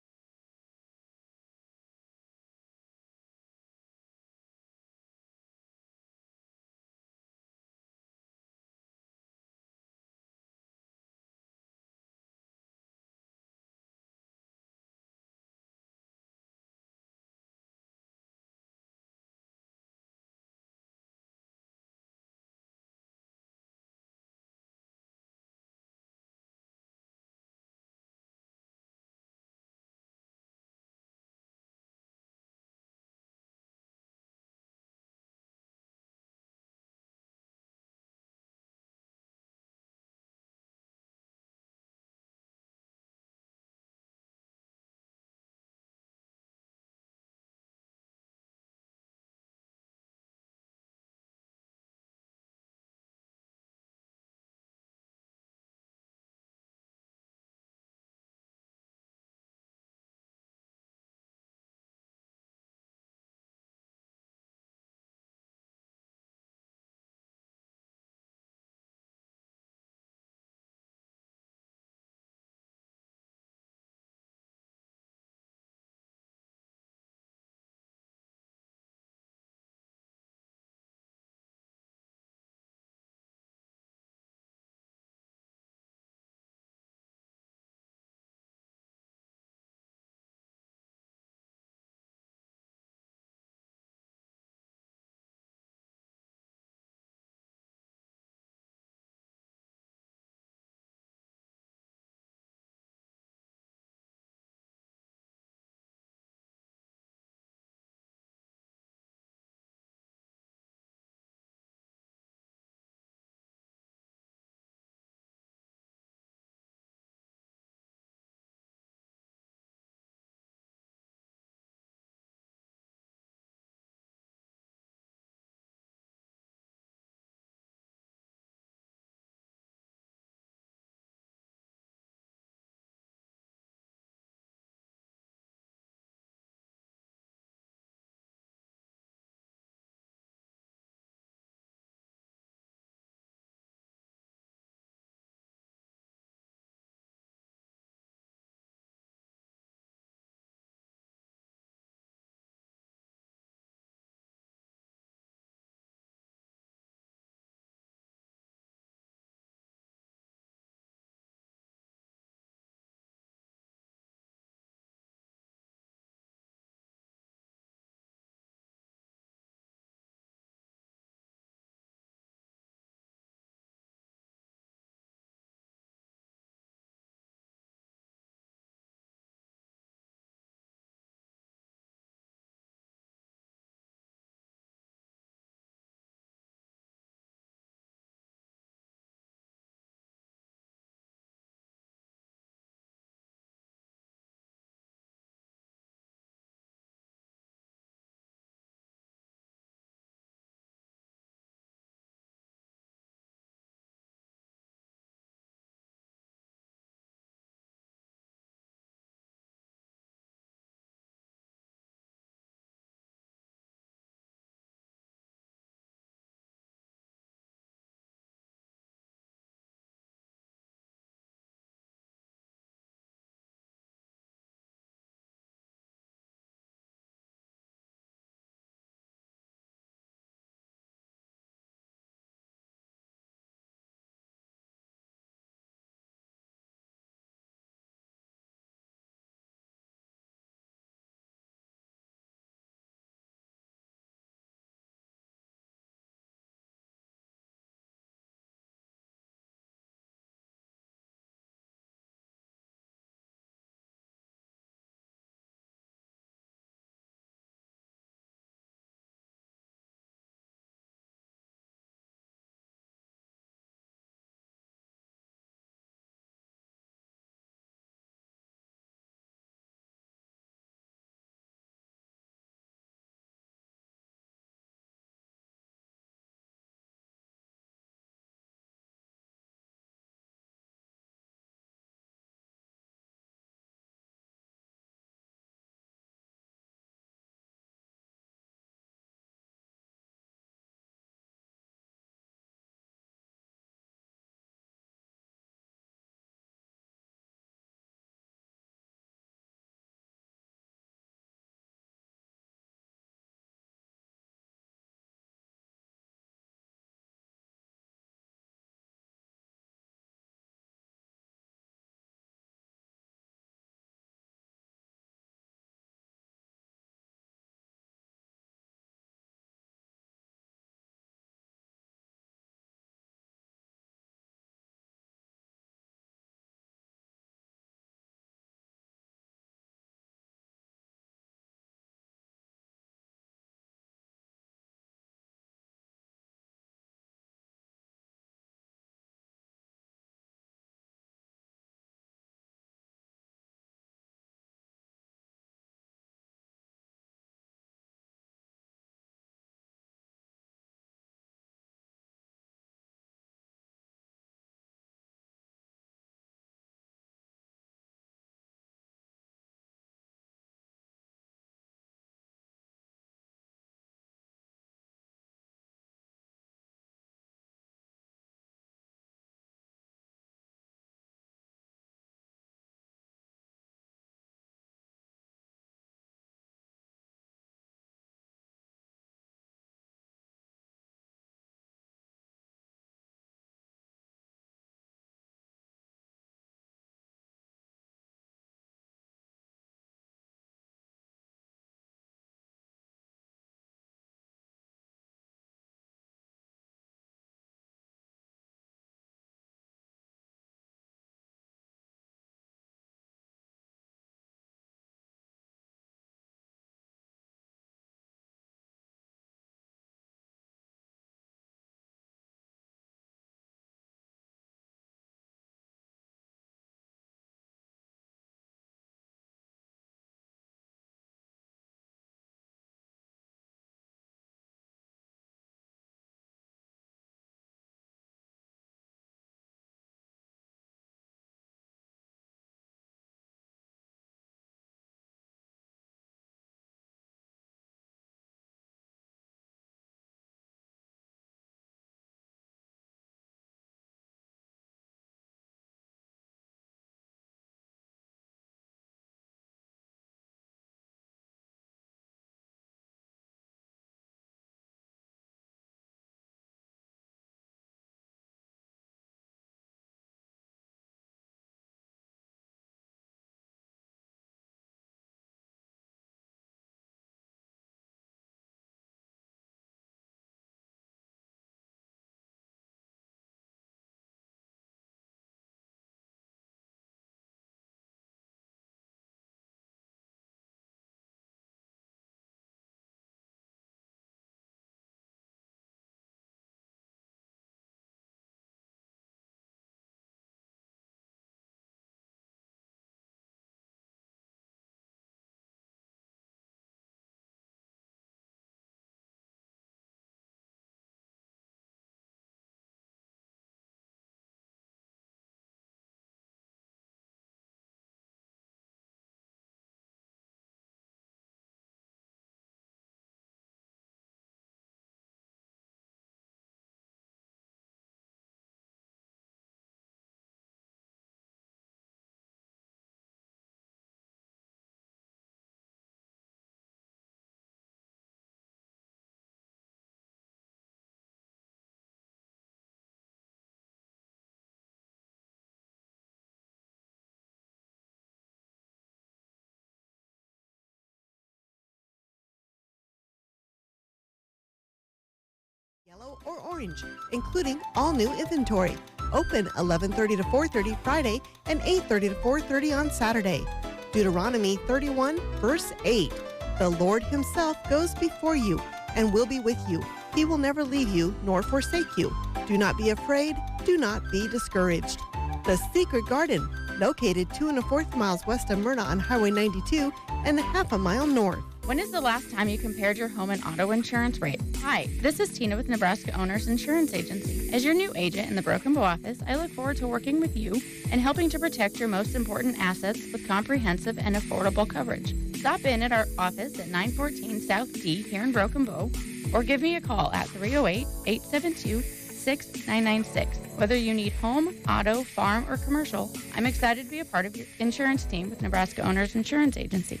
yellow, or orange, including all new inventory. Open 11:30 to 4:30 Friday and 8:30 to 4:30 on Saturday. Deuteronomy 31, verse 8. The Lord himself goes before you and will be with you. He will never leave you nor forsake you. Do not be afraid. Do not be discouraged. The Secret Garden, located 2 1/4 miles west of Myrna on Highway 92 and a half a mile north. When is the last time you compared your home and auto insurance rate? Hi, this is Tina with Nebraska Owners Insurance Agency. As your new agent in the Broken Bow office, I look forward to working with you and helping to protect your most important assets with comprehensive and affordable coverage. Stop in at our office at 914 South D here in Broken Bow, or give me a call at 308-872-6996. Whether you need home, auto, farm, or commercial, I'm excited to be a part of your insurance team with Nebraska Owners Insurance Agency.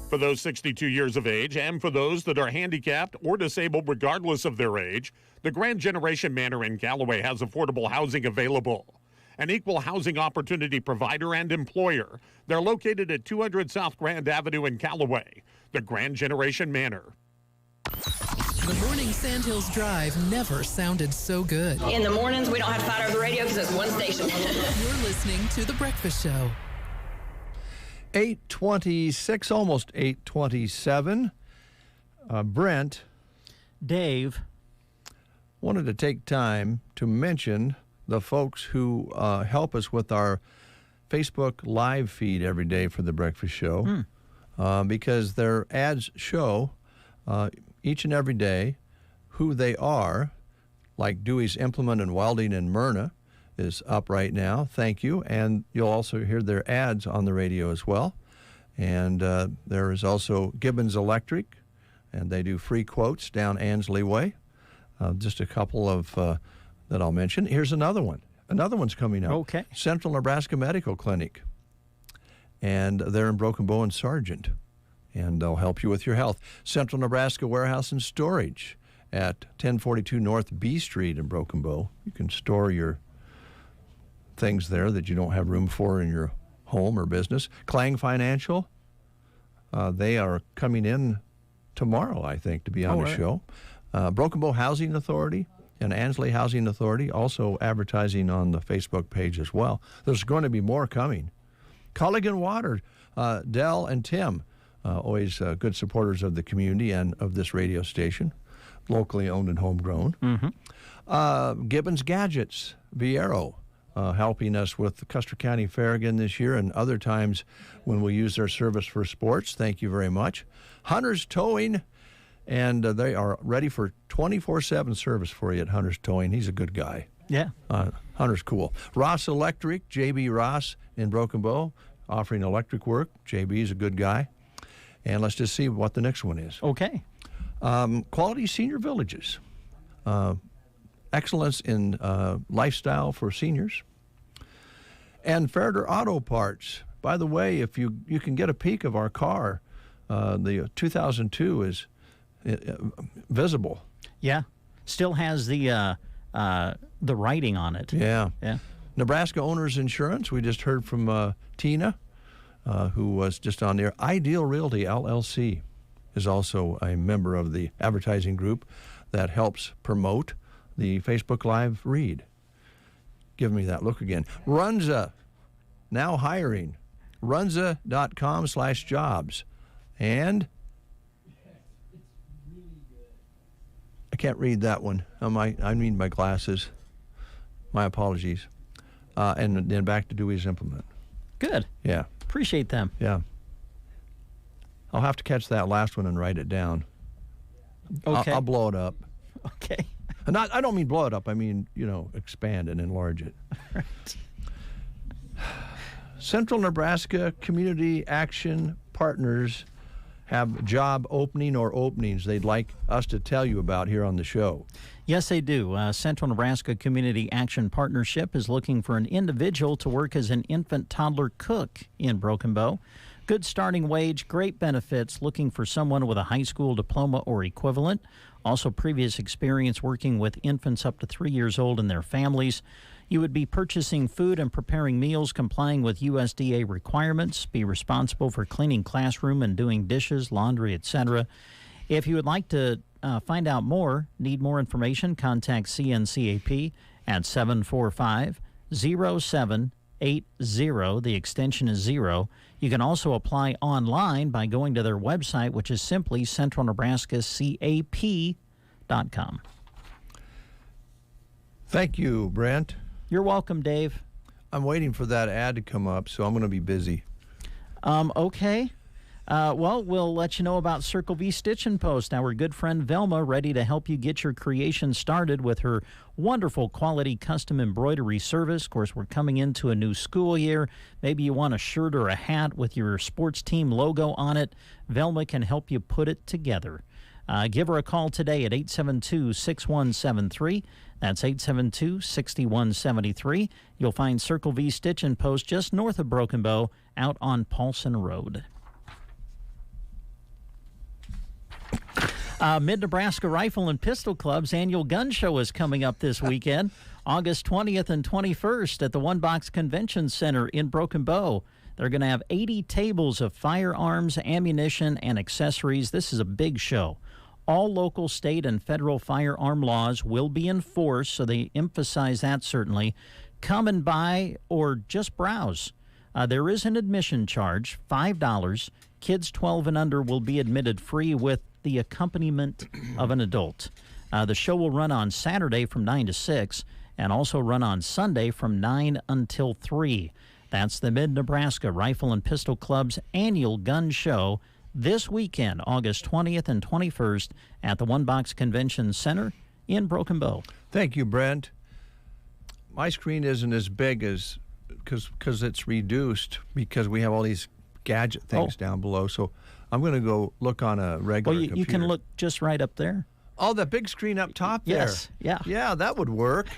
For those 62 years of age and for those that are handicapped or disabled regardless of their age, the Grand Generation Manor in Callaway has affordable housing available. An equal housing opportunity provider and employer. They're located at 200 South Grand Avenue in Callaway. The Grand Generation Manor. The morning Sandhills Drive never sounded so good. In the mornings, we don't have to fight over the radio because it's one station. You're listening to The Breakfast Show. 8:26, almost 8:27. Brent. Dave. Wanted to take time to mention the folks who help us with our Facebook live feed every day for The Breakfast Show, because their ads show each and every day who they are, like Dewey's Implement and Welding in Myrna is up right now. Thank you. And you'll also hear their ads on the radio as well. And there is also Gibbons Electric, and they do free quotes down Ansley Way. Just a couple of that I'll mention. Here's another one. Another one's coming up. Okay. Central Nebraska Medical Clinic. And they're in Broken Bow and Sargent. And they'll help you with your health. Central Nebraska Warehouse and Storage at 1042 North B Street in Broken Bow. You can store your things there that you don't have room for in your home or business. Clang Financial, they are coming in tomorrow, I think, to be on the show. Broken Bow Housing Authority and Ansley Housing Authority also advertising on the Facebook page as well. There's going to be more coming. Culligan Water, Dell and Tim, always good supporters of the community and of this radio station, locally owned and homegrown. Gibbons Gadgets, Viero, helping us with the Custer County Fair again this year and other times when we use their service for sports. Thank you very much. Hunter's Towing, and they are ready for 24/7 service for you at Hunter's Towing. He's a good guy. Yeah. Hunter's cool. Ross Electric, J.B. Ross in Broken Bow, offering electric work. J.B. is a good guy. And let's just see what the next one is. Okay. Quality Senior Villages. Excellence in lifestyle for seniors. And Ferreter Auto Parts. By the way, if you can get a peek of our car, the 2002 is visible. Yeah. Still has the writing on it. Yeah. Yeah. Nebraska Owners Insurance. We just heard from Tina, who was just on there. Ideal Realty, LLC, is also a member of the advertising group that helps promote the Facebook Live read. Give me that look again. Runza, now hiring. Runza.com/jobs. And I can't read that one. I need my glasses. My apologies. And then back to Dewey's Implement. Good. Yeah. Appreciate them. Yeah. I'll have to catch that last one and write it down. Okay. I'll blow it up. Okay. And I don't mean blow it up. I mean, expand and enlarge it. Right. Central Nebraska Community Action Partners have job opening or openings they'd like us to tell you about here on the show. Yes, they do. Central Nebraska Community Action Partnership is looking for an individual to work as an infant toddler cook in Broken Bow. Good starting wage, great benefits, looking for someone with a high school diploma or equivalent. Also previous experience working with infants up to 3 years old and their families. You would be purchasing food and preparing meals, complying with USDA requirements, be responsible for cleaning classroom and doing dishes, laundry, etc. If you would like to find out more, need more information, contact CNCAP at 745-0780. The extension is 0. You can also apply online by going to their website, which is simply centralnebraskacap.com. Thank you, Brent. You're welcome, Dave. I'm waiting for that ad to come up, so I'm going to be busy. Okay. Well, we'll let you know about Circle V Stitch and Post. Our good friend Velma, ready to help you get your creation started with her wonderful quality custom embroidery service. Of course, we're coming into a new school year. Maybe you want a shirt or a hat with your sports team logo on it. Velma can help you put it together. Give her a call today at 872-6173. That's 872-6173. You'll find Circle V Stitch and Post just north of Broken Bow out on Paulson Road. Mid-Nebraska Rifle and Pistol Club's annual gun show is coming up this weekend, August 20th and 21st at the One Box Convention Center in Broken Bow. They're going to have 80 tables of firearms, ammunition, and accessories. This is a big show. All local, state, and federal firearm laws will be enforced, so they emphasize that certainly. Come and buy or just browse. There is an admission charge, $5. Kids 12 and under will be admitted free with the accompaniment of an adult. The show will run on Saturday from 9 to 6 and also run on Sunday from 9 until 3. That's the Mid-Nebraska Rifle and Pistol Club's annual gun show this weekend, August 20th and 21st at the One Box Convention Center in Broken Bow. Thank you, Brent. My screen isn't as big as because it's reduced because we have all these gadget things down below. So I'm going to go look on a regular computer. You can look just right up there. Oh, the big screen up top there. Yes, yeah. Yeah, that would work.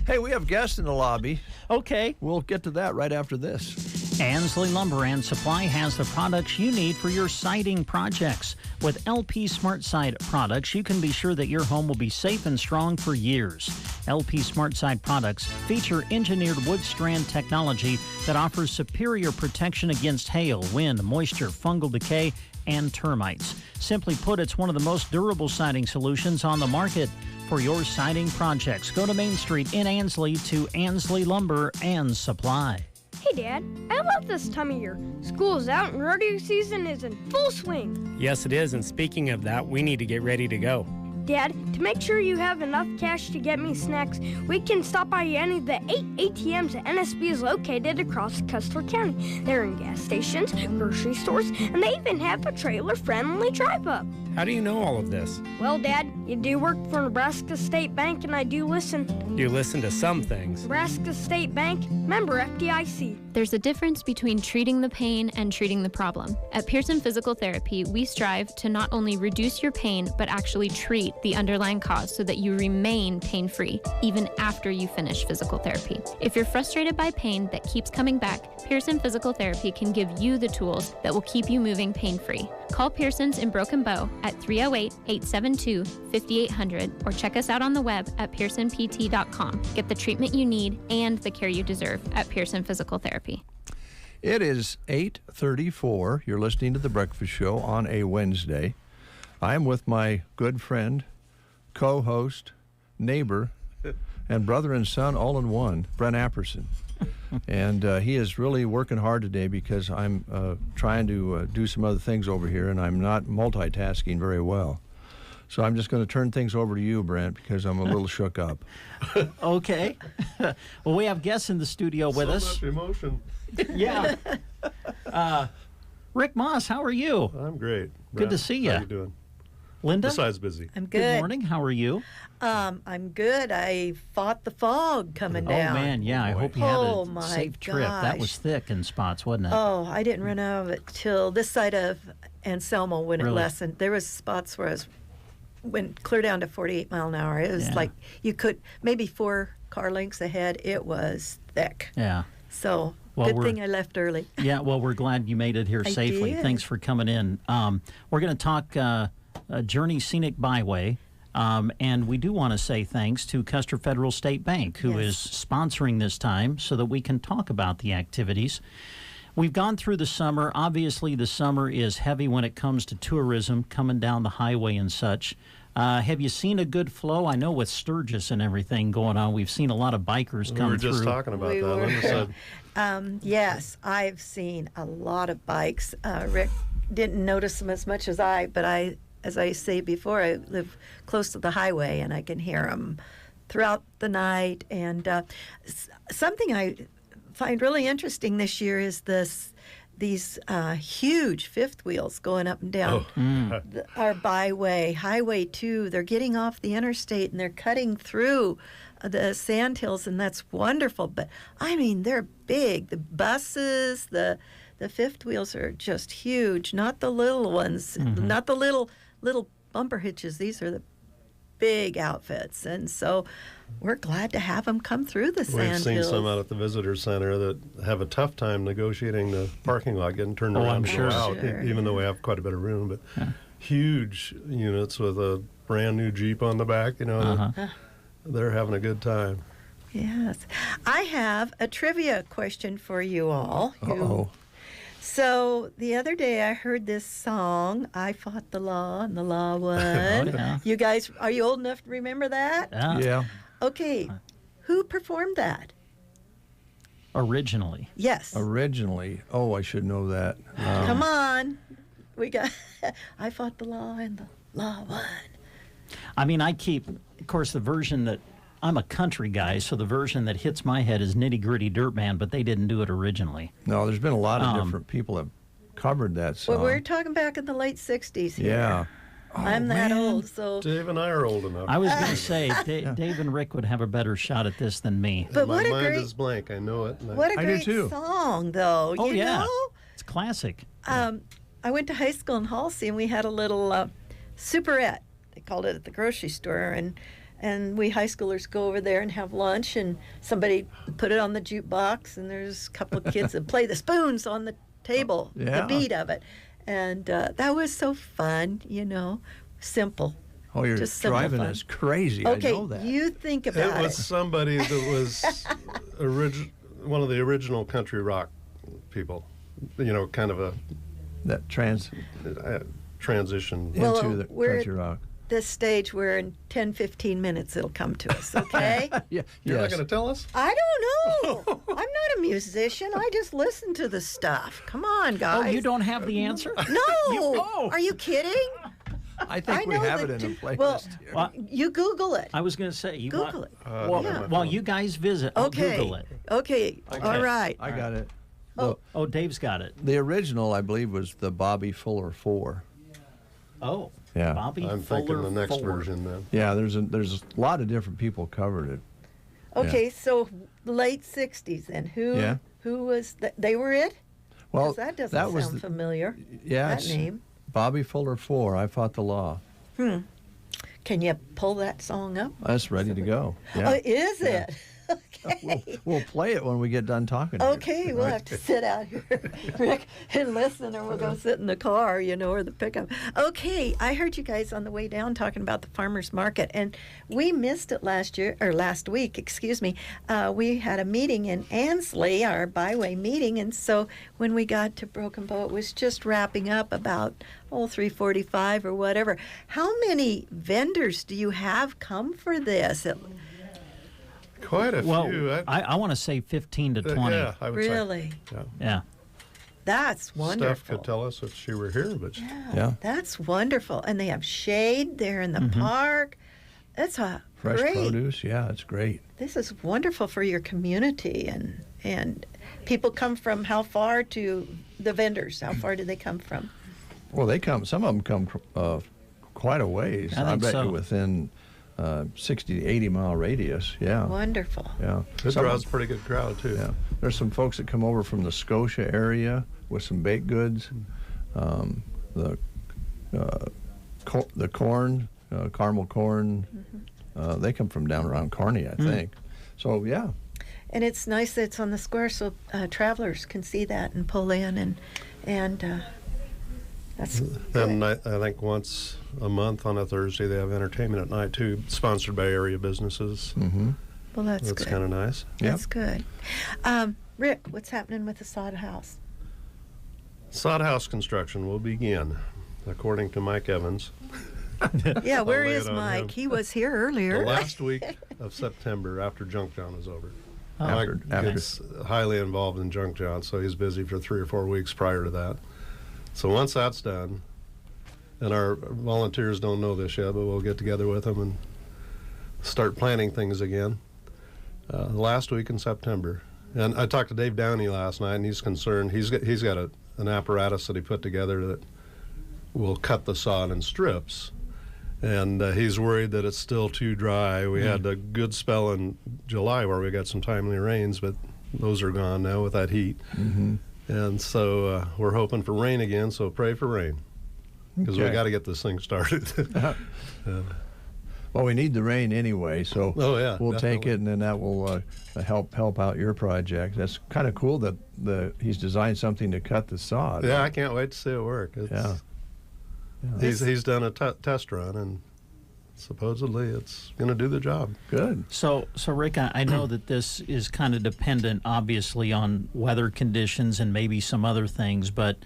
Hey, we have guests in the lobby. Okay. We'll get to that right after this. Ansley Lumber and Supply has the products you need for your siding projects. With LP SmartSide products, you can be sure that your home will be safe and strong for years. LP SmartSide products feature engineered wood strand technology that offers superior protection against hail, wind, moisture, fungal decay, and termites. Simply put, it's one of the most durable siding solutions on the market. For your siding projects, go to Main Street in Ansley to Ansley Lumber and Supply. Hey, Dad, I love this time of year. School's out and rodeo season is in full swing. Yes, it is, and speaking of that, we need to get ready to go. Dad, to make sure you have enough cash to get me snacks, we can stop by any of the 8 ATMs that NSB is located across Custer County. They're in gas stations, grocery stores, and they even have a trailer-friendly drive-up. How do you know all of this? Well, Dad, you do work for Nebraska State Bank, and I do listen. You listen to some things. Nebraska State Bank, member FDIC. There's a difference between treating the pain and treating the problem. At Pearson Physical Therapy, we strive to not only reduce your pain, but actually treat the underlying cause so that you remain pain-free, even after you finish physical therapy. If you're frustrated by pain that keeps coming back, Pearson Physical Therapy can give you the tools that will keep you moving pain-free. Call Pearson's in Broken Bow at 308-872-5800 or check us out on the web at pearsonpt.com. Get the treatment you need and the care you deserve at Pearson Physical Therapy. It is 8:34. You're listening to The Breakfast Show on a Wednesday. I am with my good friend, co-host, neighbor, and brother and son all in one, Brent Apperson. And he is really working hard today because I'm trying to do some other things over here, and I'm not multitasking very well. So I'm just going to turn things over to you, Brent, because I'm a little shook up. Okay. Well, we have guests in the studio with us. So much emotion. Yeah. Rick Moss, how are you? I'm great. Good to see you. How you doing? Linda? Besides busy. I'm good. Good morning. How are you? I'm good. I fought the fog coming down. Oh, man, yeah. I hope you had a my safe trip. That was thick in spots, wasn't it? Oh, I didn't run out of it till this side of Anselmo when it Really? lessened. There was spots where went clear down to 48 mile an hour. It was like you could, maybe 4 car lengths ahead. It was thick. Yeah. So Well, good we're- thing I left early. Yeah, well, we're glad you made it here I safely. did. Thanks for coming in. We're going to talk Journey Scenic Byway. And we do want to say thanks to Custer Federal State Bank, who is sponsoring this time so that we can talk about the activities. We've gone through the summer. Obviously, the summer is heavy when it comes to tourism coming down the highway and such. Have you seen a good flow? I know with Sturgis and everything going on, we've seen a lot of bikers come through. We were just talking about that. Linda said. Yes, I've seen a lot of bikes. Rick didn't notice them as much as but as I say before, I live close to the highway and I can hear them throughout the night. And something I find really interesting this year is these huge fifth wheels going up and down our byway, Highway 2. They're getting off the interstate and they're cutting through the sandhills, and that's wonderful. But I mean, they're big. The buses, the fifth wheels are just huge. Not the little ones, not the little bumper hitches. These are the big outfits, and so we're glad to have them come through the sandhills. We've seen some out at the visitor center that have a tough time negotiating the parking lot, getting turned around and go out, even though we have quite a bit of room. But huge units with a brand new Jeep on the back, they're having a good time. Yes. I have a trivia question for you all. So the other day I heard this song, I Fought the Law and the Law Won. You guys, are you old enough to remember that? Yeah. Okay. Who performed that? Originally. Yes. Originally. Oh, I should know that. Come on. We got I Fought the Law and the Law Won. I mean, of course, the version that I'm a country guy, so the version that hits my head is Nitty Gritty Dirt Band, but they didn't do it originally. No, there's been a lot of different people that have covered that song. Well, we're talking back in the late 60s here. Yeah. I'm that old, so... Dave and I are old enough. I was going to say, Dave and Rick would have a better shot at this than me. But my mind is blank. I know it. What a great song, though. Oh, you know? It's classic. I went to high school in Halsey, and we had a little superette. They called it at the grocery store, and we high schoolers go over there and have lunch, and somebody put it on the jukebox, and there's a couple of kids that play the spoons on the table, the beat of it. And that was so fun, simple. Oh, you're just driving us crazy. Okay, I know that. you think about it. It was somebody that was one of the original country rock people, kind of that transition into the country rock. This stage where in 10-15 minutes it'll come to us, okay? You're not going to tell us? I don't know. I'm not a musician. I just listen to the stuff. Come on, guys. Oh, you don't have the answer? No. Are you kidding? I think we have it in a playlist here. Well, you Google it. I was going to say, Google it. While you guys visit, I'll Google it. Okay. All right. I got it. Oh, Dave's got it. The original, I believe, was the Bobby Fuller 4. Oh. Yeah. Bobby I'm Fuller thinking the next 4. version then. Yeah, there's a lot of different people covered it. Okay, so late 60s then. Who was that? They were it? Well, that doesn't sound familiar. Yeah, that name. Bobby Fuller 4, I Fought the Law. Can you pull that song up? That's ready to go. Yeah. Oh, is it? Okay. We'll play it when we get done talking. Okay, we'll have to sit out here, Rick, and listen, or we'll go sit in the car, or the pickup. Okay, I heard you guys on the way down talking about the farmers market, and we missed it last week, excuse me. We had a meeting in Ansley, our byway meeting, and so when we got to Broken Bow, it was just wrapping up about 3:45 or whatever. How many vendors do you have come for this? Quite a few. I want to say 15 to 20. Yeah, I would really? say. Yeah. That's wonderful. Steph could tell us if she were here, but that's wonderful. And they have shade there in the park. That's fresh great. Produce. Yeah, it's great. This is wonderful for your community, and people come from how far to the vendors? How far do they come from? Well, some of them come quite a ways. I bet you within 60 to 80 mile radius. Yeah. Wonderful. Yeah. It draws a pretty good crowd too. Yeah. There's some folks that come over from the Scotia area with some baked goods. The corn, caramel corn. They come from down around Kearney, I think. So yeah. And it's nice that it's on the square, so travelers can see that and pull in, and that's good. And I think once a month on a Thursday they have entertainment at night too, sponsored by area businesses. Well, that's good. That's kind of nice. That's good. Rick, what's happening with the sod house? Sod house construction will begin, according to Mike Evans. Yeah, where I'll lay is it on Mike? him. He was here earlier. The last week of September, after Junk John is over. Mike After. gets highly involved in Junk John, so he's busy for 3 or 4 weeks prior to that. So once that's done, and our volunteers don't know this yet, but we'll get together with them and start planning things again. Last week in September. And I talked to Dave Downey last night, and he's concerned. He's got an apparatus that he put together that will cut the sod in strips. And he's worried that it's still too dry. We had a good spell in July where we got some timely rains, but those are gone now with that heat. Mm-hmm. And so we're hoping for rain again, so pray for rain. Because we Okay. got to get this thing started. Well, we need the rain anyway, so Oh, yeah, we'll take definitely. it, and then that will help out your project. That's kind of cool that he's designed something to cut the sod. Yeah, I can't wait to see it work. Yeah. He's done a test run, and supposedly it's going to do the job. Good. So Rick, I know that this is kind of dependent, obviously, on weather conditions and maybe some other things, but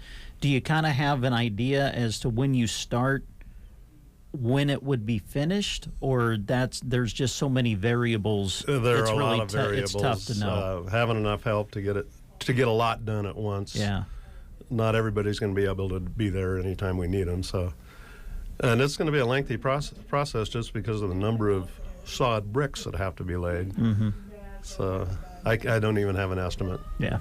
do you kind of have an idea as to when you start, when it would be finished, or there's just so many variables? There it's are a really lot of variables. It's tough to know. Having enough help to get a lot done at once. Yeah. Not everybody's going to be able to be there anytime we need them. So, and it's going to be a lengthy process just because of the number of sod bricks that have to be laid. Mm-hmm. So I don't even have an estimate. Yeah.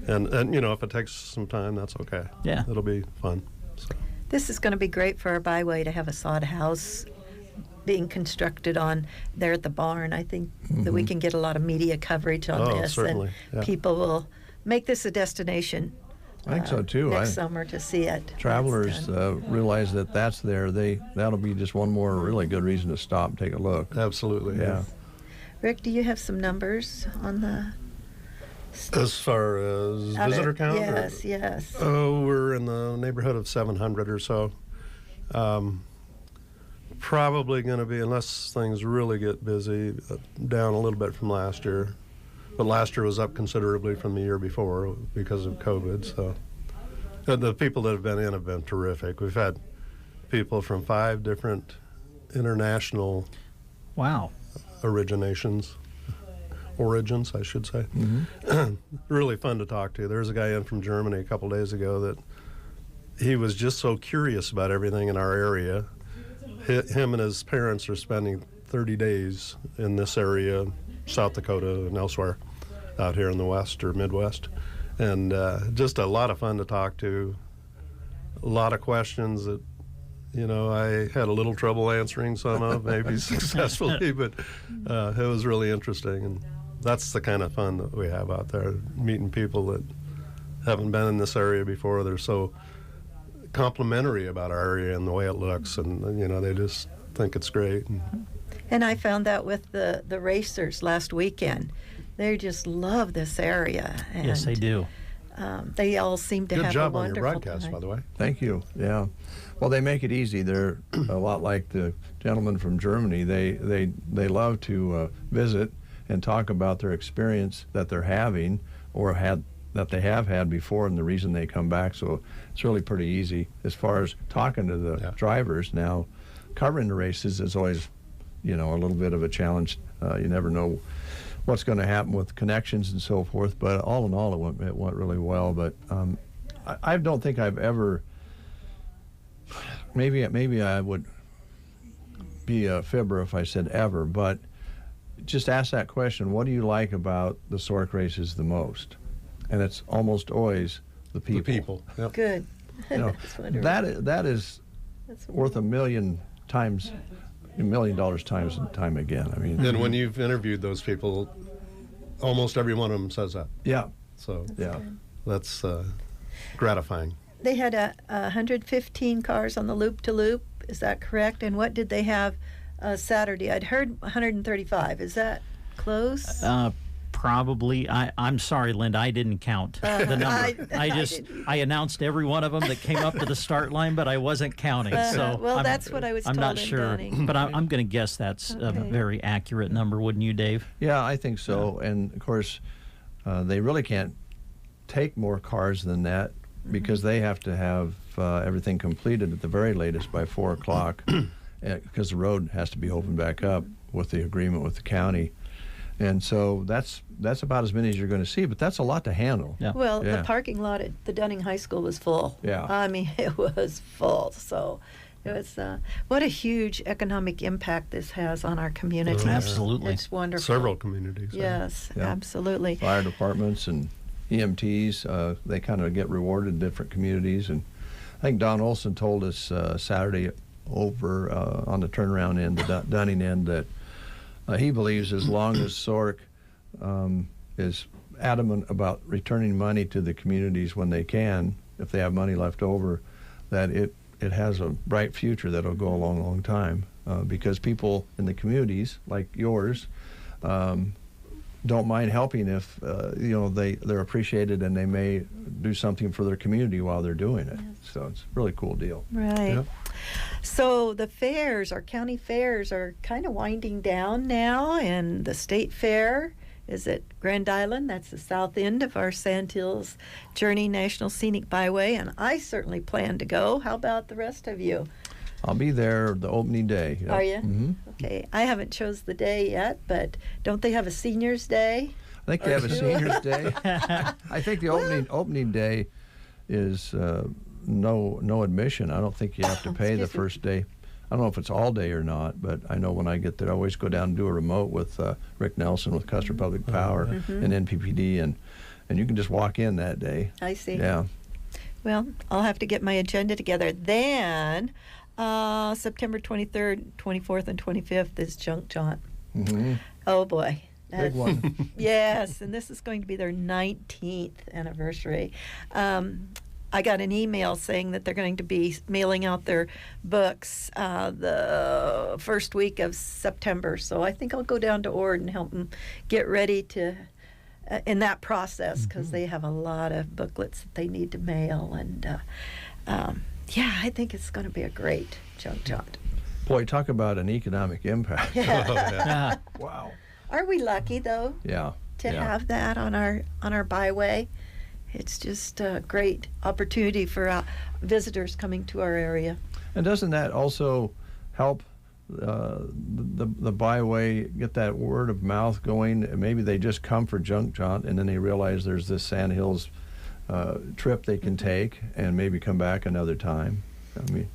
And you know, if it takes some time, that's okay. Yeah. It'll be fun. This is going to be great for our byway to have a sod house being constructed on there at the barn. I think that we can get a lot of media coverage on Oh, this, certainly, and yeah. people will make this a destination. I think so too. Next summer to see it. Travelers realize that that's there. That'll be just one more really good reason to stop and take a look. Absolutely. Yeah. Rick, do you have some numbers on the? As far as visitor count? Yes, yes. Oh, we're in the neighborhood of 700 or so. Probably going to be, unless things really get busy, down a little bit from last year. But last year was up considerably from the year before because of COVID. So the people that have been terrific. We've had people from 5 different international origins, I should say. Mm-hmm. Really fun to talk to. There's a guy in from Germany a couple days ago that he was just so curious about everything in our area. Him and his parents are spending 30 days in this area, South Dakota and elsewhere, out here in the West or Midwest. And just a lot of fun to talk to. A lot of questions that, you know, I had a little trouble answering some of, maybe successfully, but it was really interesting. And that's the kind of fun that we have out there, meeting people that haven't been in this area before. They're so complimentary about our area and the way it looks, and, you know, they just think it's great. And I found that with the racers last weekend. They just love this area. And, Yes, they do. They all seem to Good have job a on your wonderful broadcast, time. by the way. Thank you. Yeah. Well, they make it easy. They're a lot like the gentleman from Germany. They love to visit and talk about their experience that they're having or that they have had before and the reason they come back. So it's really pretty easy as far as talking to the drivers. Now, covering the races is always, you know, a little bit of a challenge. You never know what's going to happen with connections and so forth. But all in all, it went really well. But I don't think I've ever. Maybe I would be a fibber if I said ever, but just ask that question: what do you like about the Sork races the most? And it's almost always the people. The people. Yep. Good. You know, That's wonderful. that is worth $1 million times and time again. I mean, And when you've interviewed those people, almost every one of them says that. Yeah. So yeah, that's gratifying. They had 115 cars on the loop-to-loop. Is that correct? And what did they have Saturday? I'd heard 135. Is that close? Probably. I'm sorry, Linda. I didn't count the number. I announced every one of them that came up to the start line, but I wasn't counting. So well, that's what I was I'm told not in sure, Donning. but I'm going to guess that's a very accurate number, wouldn't you, Dave? Yeah, I think so. And of course, they really can't take more cars than that because they have to have everything completed at the very latest by 4 o'clock because the road has to be opened back up with the agreement with the county. And so that's about as many as you're going to see, but that's a lot to handle. Yeah. Well, the parking lot at the Dunning High School was full. Yeah. I mean, it was full. So it was what a huge economic impact this has on our community. Absolutely. It's wonderful. Several communities. Yes, Yeah. absolutely. Fire departments and EMTs, they kind of get rewarded in different communities. And I think Don Olson told us Saturday over on the turnaround end, the Dunning end, that he believes as long as SORC is adamant about returning money to the communities when they can, if they have money left over, that it has a bright future that'll go a long, long time because people in the communities like yours don't mind helping if they're appreciated and they may do something for their community while they're doing it. Yes. So it's a really cool deal. Right. Yeah. So the fairs, our county fairs, are kind of winding down now, and the state fair is at Grand Island. That's the south end of our Sandhills Journey National Scenic Byway, and I certainly plan to go. How about the rest of you? I'll be there the opening day. Yep. Are you? Mm-hmm. Okay. I haven't chose the day yet, but don't they have a seniors day? I think they have a seniors day. I think the opening day is no admission. I don't think you have to pay the first day. I don't know if it's all day or not, but I know when I get there, I always go down and do a remote with Rick Nelson with Custer Public Power and NPPD, and you can just walk in that day. I see. Yeah. Well, I'll have to get my agenda together. Then September 23rd, 24th, and 25th is Junk Jaunt. Mm-hmm. Oh, boy. Big one. Yes, and this is going to be their 19th anniversary. I got an email saying that they're going to be mailing out their books the first week of September. So I think I'll go down to Ord and help them get ready to in that process because they have a lot of booklets that they need to mail. And yeah, I think it's going to be a great Junk Jaunt. Boy, talk about an economic impact. Yeah. Wow. Are we lucky though? Yeah. To have that on our byway? It's just a great opportunity for visitors coming to our area. And doesn't that also help the byway get that word of mouth going? Maybe they just come for Junk Jaunt and then they realize there's this Sandhills trip they can take and maybe come back another time. I mean,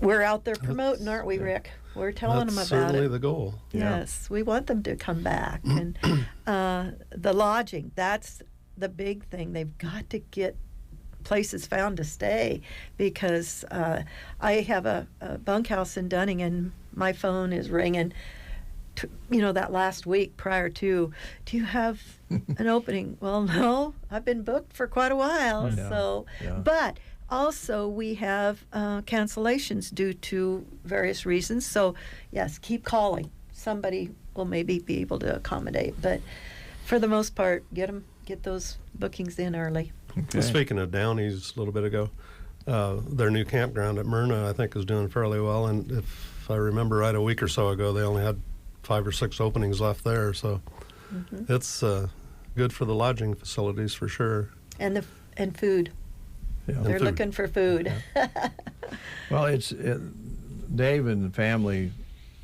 we're out there promoting, aren't we, Rick? We're telling them about it. That's certainly the goal. Yes, we want them to come back. And the lodging, that's the big thing. They've got to get places found to stay because I have a bunkhouse in Dunning and my phone is ringing. That last week prior to, do you have an opening? Well, no, I've been booked for quite a while. But also we have cancellations due to various reasons. So yes, keep calling. Somebody will maybe be able to accommodate, but for the most part, get those bookings in early. Okay. Speaking of Downey's a little bit ago, their new campground at Myrna, I think, is doing fairly well. And if I remember right, a week or so ago, they only had 5 or 6 openings left there. So it's good for the lodging facilities for sure. And food. Yeah. They're looking for food. Yeah. Well, Dave and the family,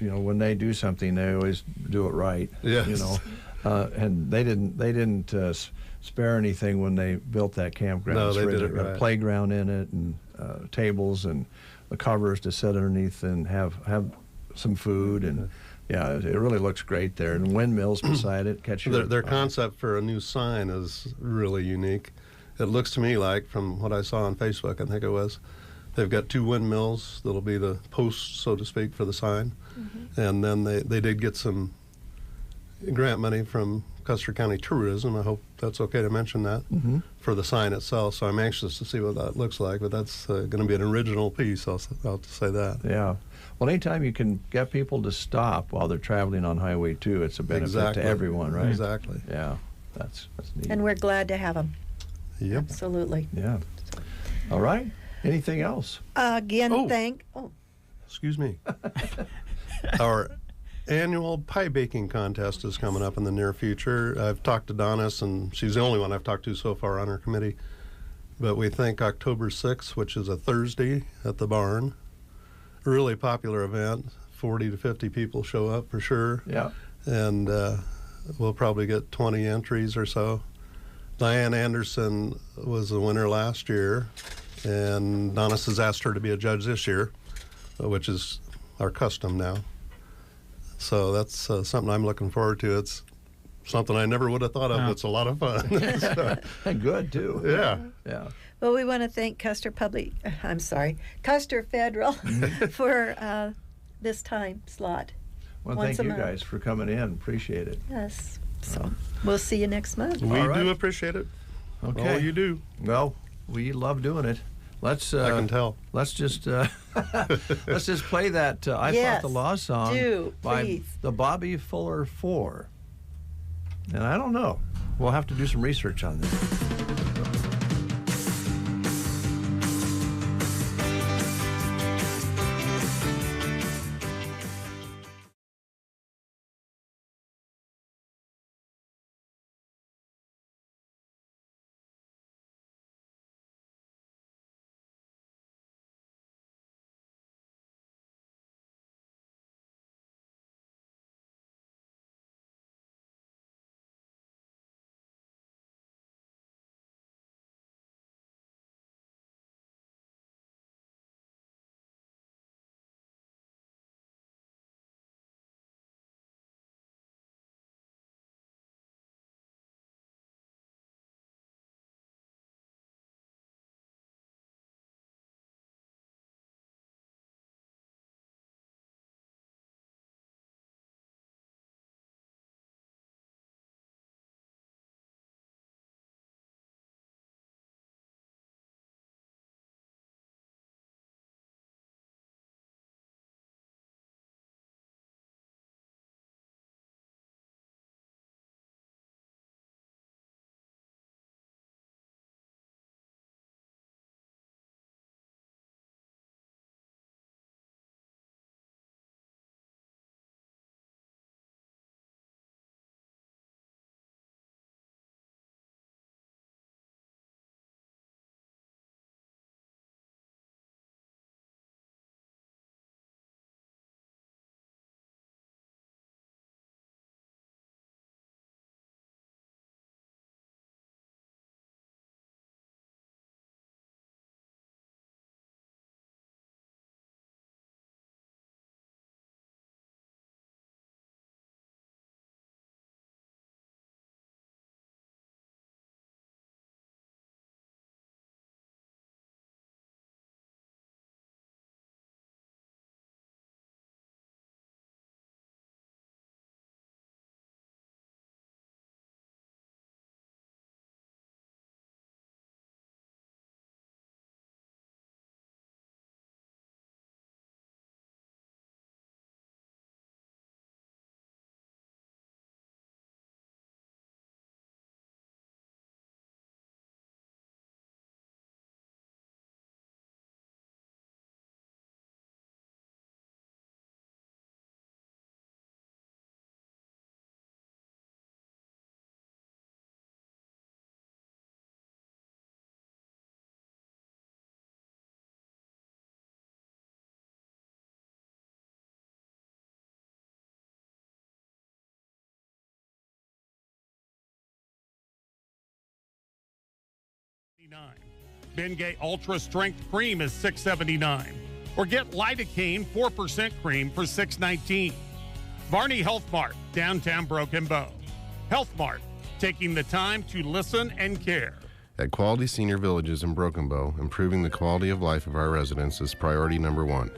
when they do something, they always do it right. Yes. And they didn't spare anything when they built that campground. No, they did it right. A playground in it and tables and the covers to sit underneath and have some food and yeah, it really looks great there. And windmills beside it. Their concept for a new sign is really unique. It looks to me like, from what I saw on Facebook, I think it was, they've got 2 windmills that'll be the posts, so to speak, for the sign. And then they did get some grant money from Custer County Tourism. I hope that's okay to mention that for the sign itself. So I'm anxious to see what that looks like. But that's going to be an original piece. I'll have to say that. Yeah. Well, anytime you can get people to stop while they're traveling on Highway 2, it's a benefit to everyone, right? Exactly. Yeah. That's neat. And we're glad to have them. Yep. Absolutely. Yeah. All right. Anything else? Excuse me. Our annual pie baking contest is coming up in the near future. I've talked to Donis, and she's the only one I've talked to so far on her committee. But we think October 6th, which is a Thursday at the barn, a really popular event. 40 to 50 people show up for sure. Yeah. And we'll probably get 20 entries or so. Diane Anderson was the winner last year, and Donis has asked her to be a judge this year, which is our custom now. So that's something I'm looking forward to. It's something I never would have thought of. Yeah. It's a lot of fun. So, And good, too. yeah. Yeah. Well, we want to thank Custer Federal for this time slot. Well, once thank a you month. guys for coming in. Appreciate it. Yes. So we'll see you next month. We All right. do appreciate it. Okay. All you do. Well, we love doing it. Let's. I can tell. Let's just let's just play that "I Yes, Fought the Law" song do, by please. the Bobby Fuller Four. And I don't know. We'll have to do some research on this. Bengay Ultra Strength Cream is $6.79. Or get lidocaine 4% cream for $6.19. Varney Health Mart, downtown Broken Bow. Health Mart, taking the time to listen and care. At Quality Senior Villages in Broken Bow, improving the quality of life of our residents is priority number one.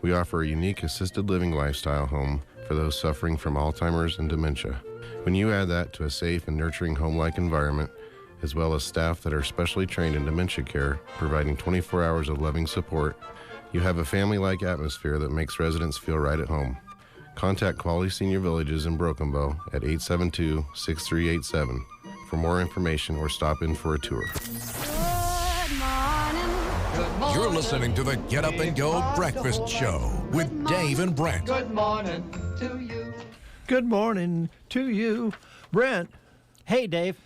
We offer a unique assisted living lifestyle home for those suffering from Alzheimer's and dementia. When you add that to a safe and nurturing home-like environment, as well as staff that are specially trained in dementia care, providing 24 hours of loving support, you have a family-like atmosphere that makes residents feel right at home. Contact Quality Senior Villages in Broken Bow at 872-6387 for more information or stop in for a tour. You're listening to the Get Up and Go Breakfast Show with Dave and Brent. Good morning to you. Good morning to you, Brent. Hey, Dave.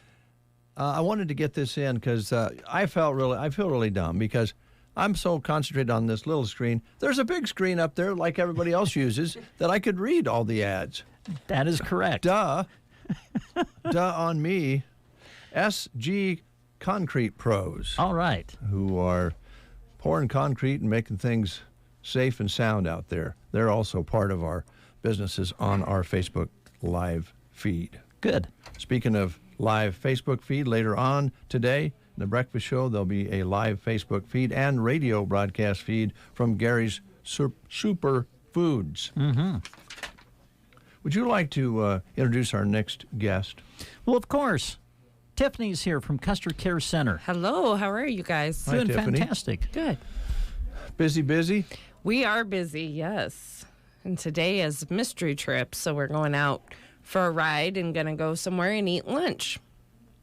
I wanted to get this in because I feel really dumb because I'm so concentrated on this little screen. There's a big screen up there like everybody else uses that I could read all the ads. That is correct. Duh. Duh on me. SG Concrete Pros. All right. Who are pouring concrete and making things safe and sound out there. They're also part of our businesses on our Facebook Live feed. Good. Speaking of live Facebook feed, later on today, The Breakfast Show, there'll be a live Facebook feed and radio broadcast feed from Gary's Super Foods. Mm-hmm. Would you like to introduce our next guest? Well, of course. Tiffany's here from Custer Care Center. Hello, how are you guys? Hi, Doing Tiffany. fantastic. Good. Busy? We are busy, yes. And today is mystery trip, so we're going out for a ride and going to go somewhere and eat lunch.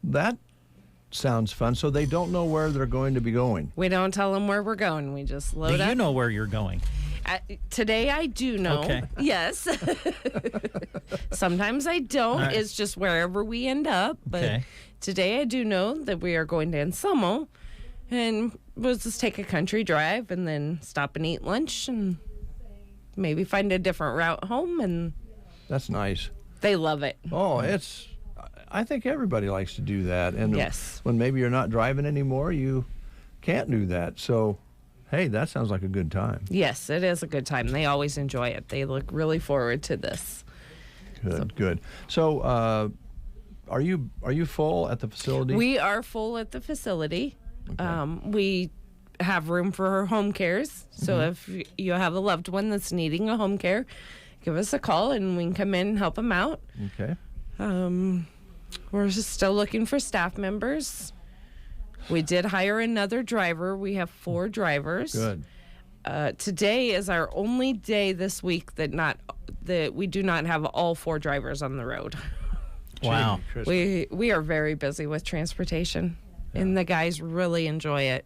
That sounds fun. So they don't know where they're going to be going. We don't tell them where we're going. We just load Do up. you know where you're going? Today I do know. Okay. Yes. Sometimes I don't. Right. It's just wherever we end up. But Okay. today I do know that we are going to Anselmo. And we'll just take a country drive and then stop and eat lunch and maybe find a different route home. And That's nice. they love it. Oh, I think everybody likes to do that. And Yes. when maybe you're not driving anymore, you can't do that. So, hey, that sounds like a good time. Yes, it is a good time. They always enjoy it. They look really forward to this. Good. So, are you full at the facility? We are full at the facility. We have room for home cares. So if you have a loved one that's needing a home care, give us a call and we can come in and help them out. Okay. We're just still looking for staff members. We did hire another driver. We have 4 drivers. Good. Today is our only day this week that we do not have all 4 drivers on the road. Wow. We are very busy with transportation, and the guys really enjoy it.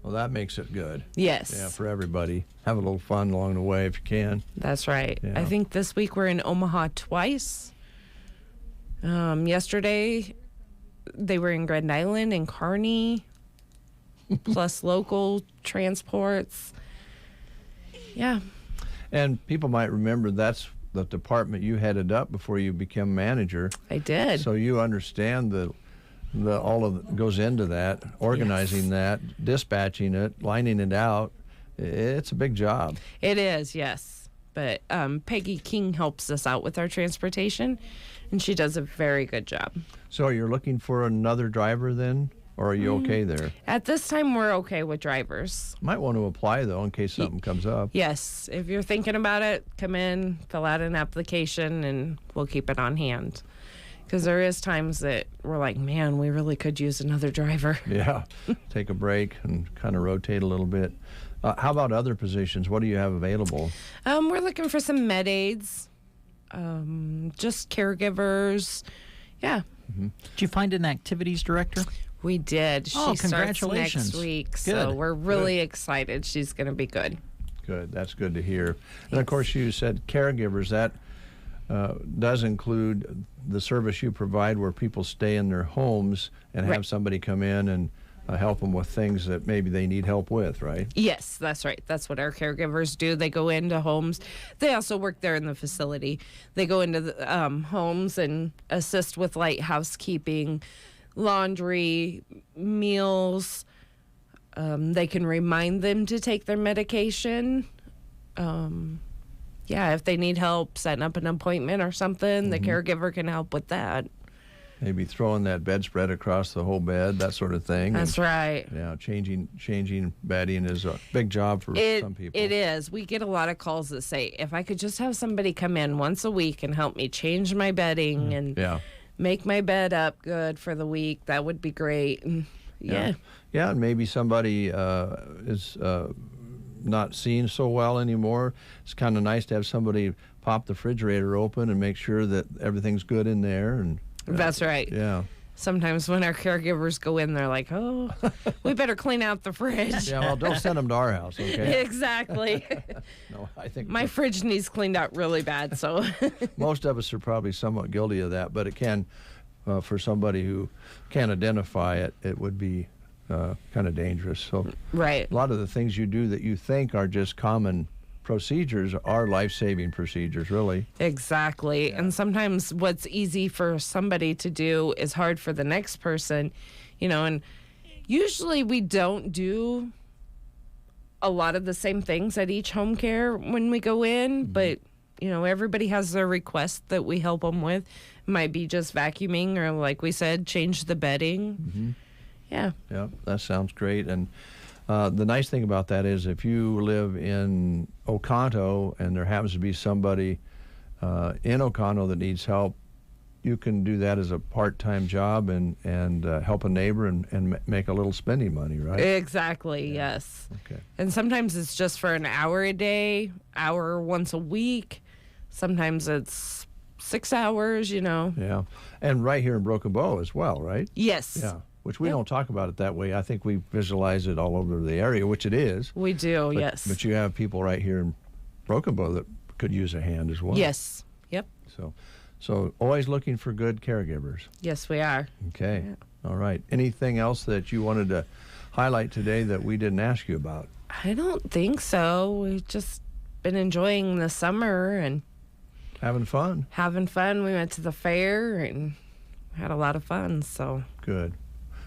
Well, that makes it good. Yes. Yeah, for everybody. Have a little fun along the way if you can. That's right. Yeah. I think this week we're in Omaha twice. Yesterday, they were in Grand Island and Kearney, plus local transports. Yeah. And people might remember that's the department you headed up before you became manager. I did. So you understand all of it goes into that, organizing that, dispatching it, lining it out. It's a big job. It is, yes. But Peggy King helps us out with our transportation, and she does a very good job. So you're looking for another driver then, or are you okay there? At this time, we're okay with drivers. Might want to apply, though, in case something comes up. Yes, if you're thinking about it, come in, fill out an application, and we'll keep it on hand. Because there is times that we're like, man, we really could use another driver. Yeah, take a break and kind of rotate a little bit. How about other positions? What do you have available? We're looking for some med aides, just caregivers. Yeah. Did you find an activities director? We did. Oh, She starts congratulations. next week, so Good. we're really excited. She's going to be good. Good. That's good to hear. And, of course, you said caregivers. That does include the service you provide where people stay in their homes and have Right. somebody come in and help them with things that maybe they need help with, right? Yes, that's right. That's what our caregivers do. They go into homes. They also work there in the facility. They go into the homes and assist with light housekeeping, laundry, meals. They can remind them to take their medication. If they need help setting up an appointment or something, the caregiver can help with that. Maybe throwing that bedspread across the whole bed, that sort of thing. That's right. Yeah, changing bedding is a big job for some people. It is. We get a lot of calls that say, if I could just have somebody come in once a week and help me change my bedding and make my bed up good for the week, that would be great. And yeah, and maybe somebody is not seeing so well anymore. It's kind of nice to have somebody pop the refrigerator open and make sure that everything's good in there. And that's right. Yeah. Sometimes when our caregivers go in, they're like, oh, we better clean out the fridge. Yeah, well, don't send them to our house, okay? Exactly. No, I think my fridge needs cleaned out really bad, so. Most of us are probably somewhat guilty of that, but it can for somebody who can't identify it, it would be kind of dangerous. So right. A lot of the things you do that you think are just common procedures are life-saving procedures, really. Exactly. And sometimes what's easy for somebody to do is hard for the next person, and usually we don't do a lot of the same things at each home care when we go in, but everybody has their requests that we help them with. It might be just vacuuming or, like we said, change the bedding. Yeah, that sounds great. And the nice thing about that is if you live in Oconto and there happens to be somebody in Oconto that needs help, you can do that as a part-time job and help a neighbor and make a little spending money, right? Exactly, yes. Okay. And sometimes it's just for an hour a day, hour once a week. Sometimes it's 6 hours, Yeah. And right here in Broken Bow as well, right? Yes. Yeah. Which we don't talk about it that way. I think we visualize it all over the area, which it is. We do, but, yes. But you have people right here in Broken Bow that could use a hand as well. Yes. Yep. So always looking for good caregivers. Yes, we are. Okay. Yeah. All right. Anything else that you wanted to highlight today that we didn't ask you about? I don't think so. We've just been enjoying the summer and having fun. We went to the fair and had a lot of fun. So good.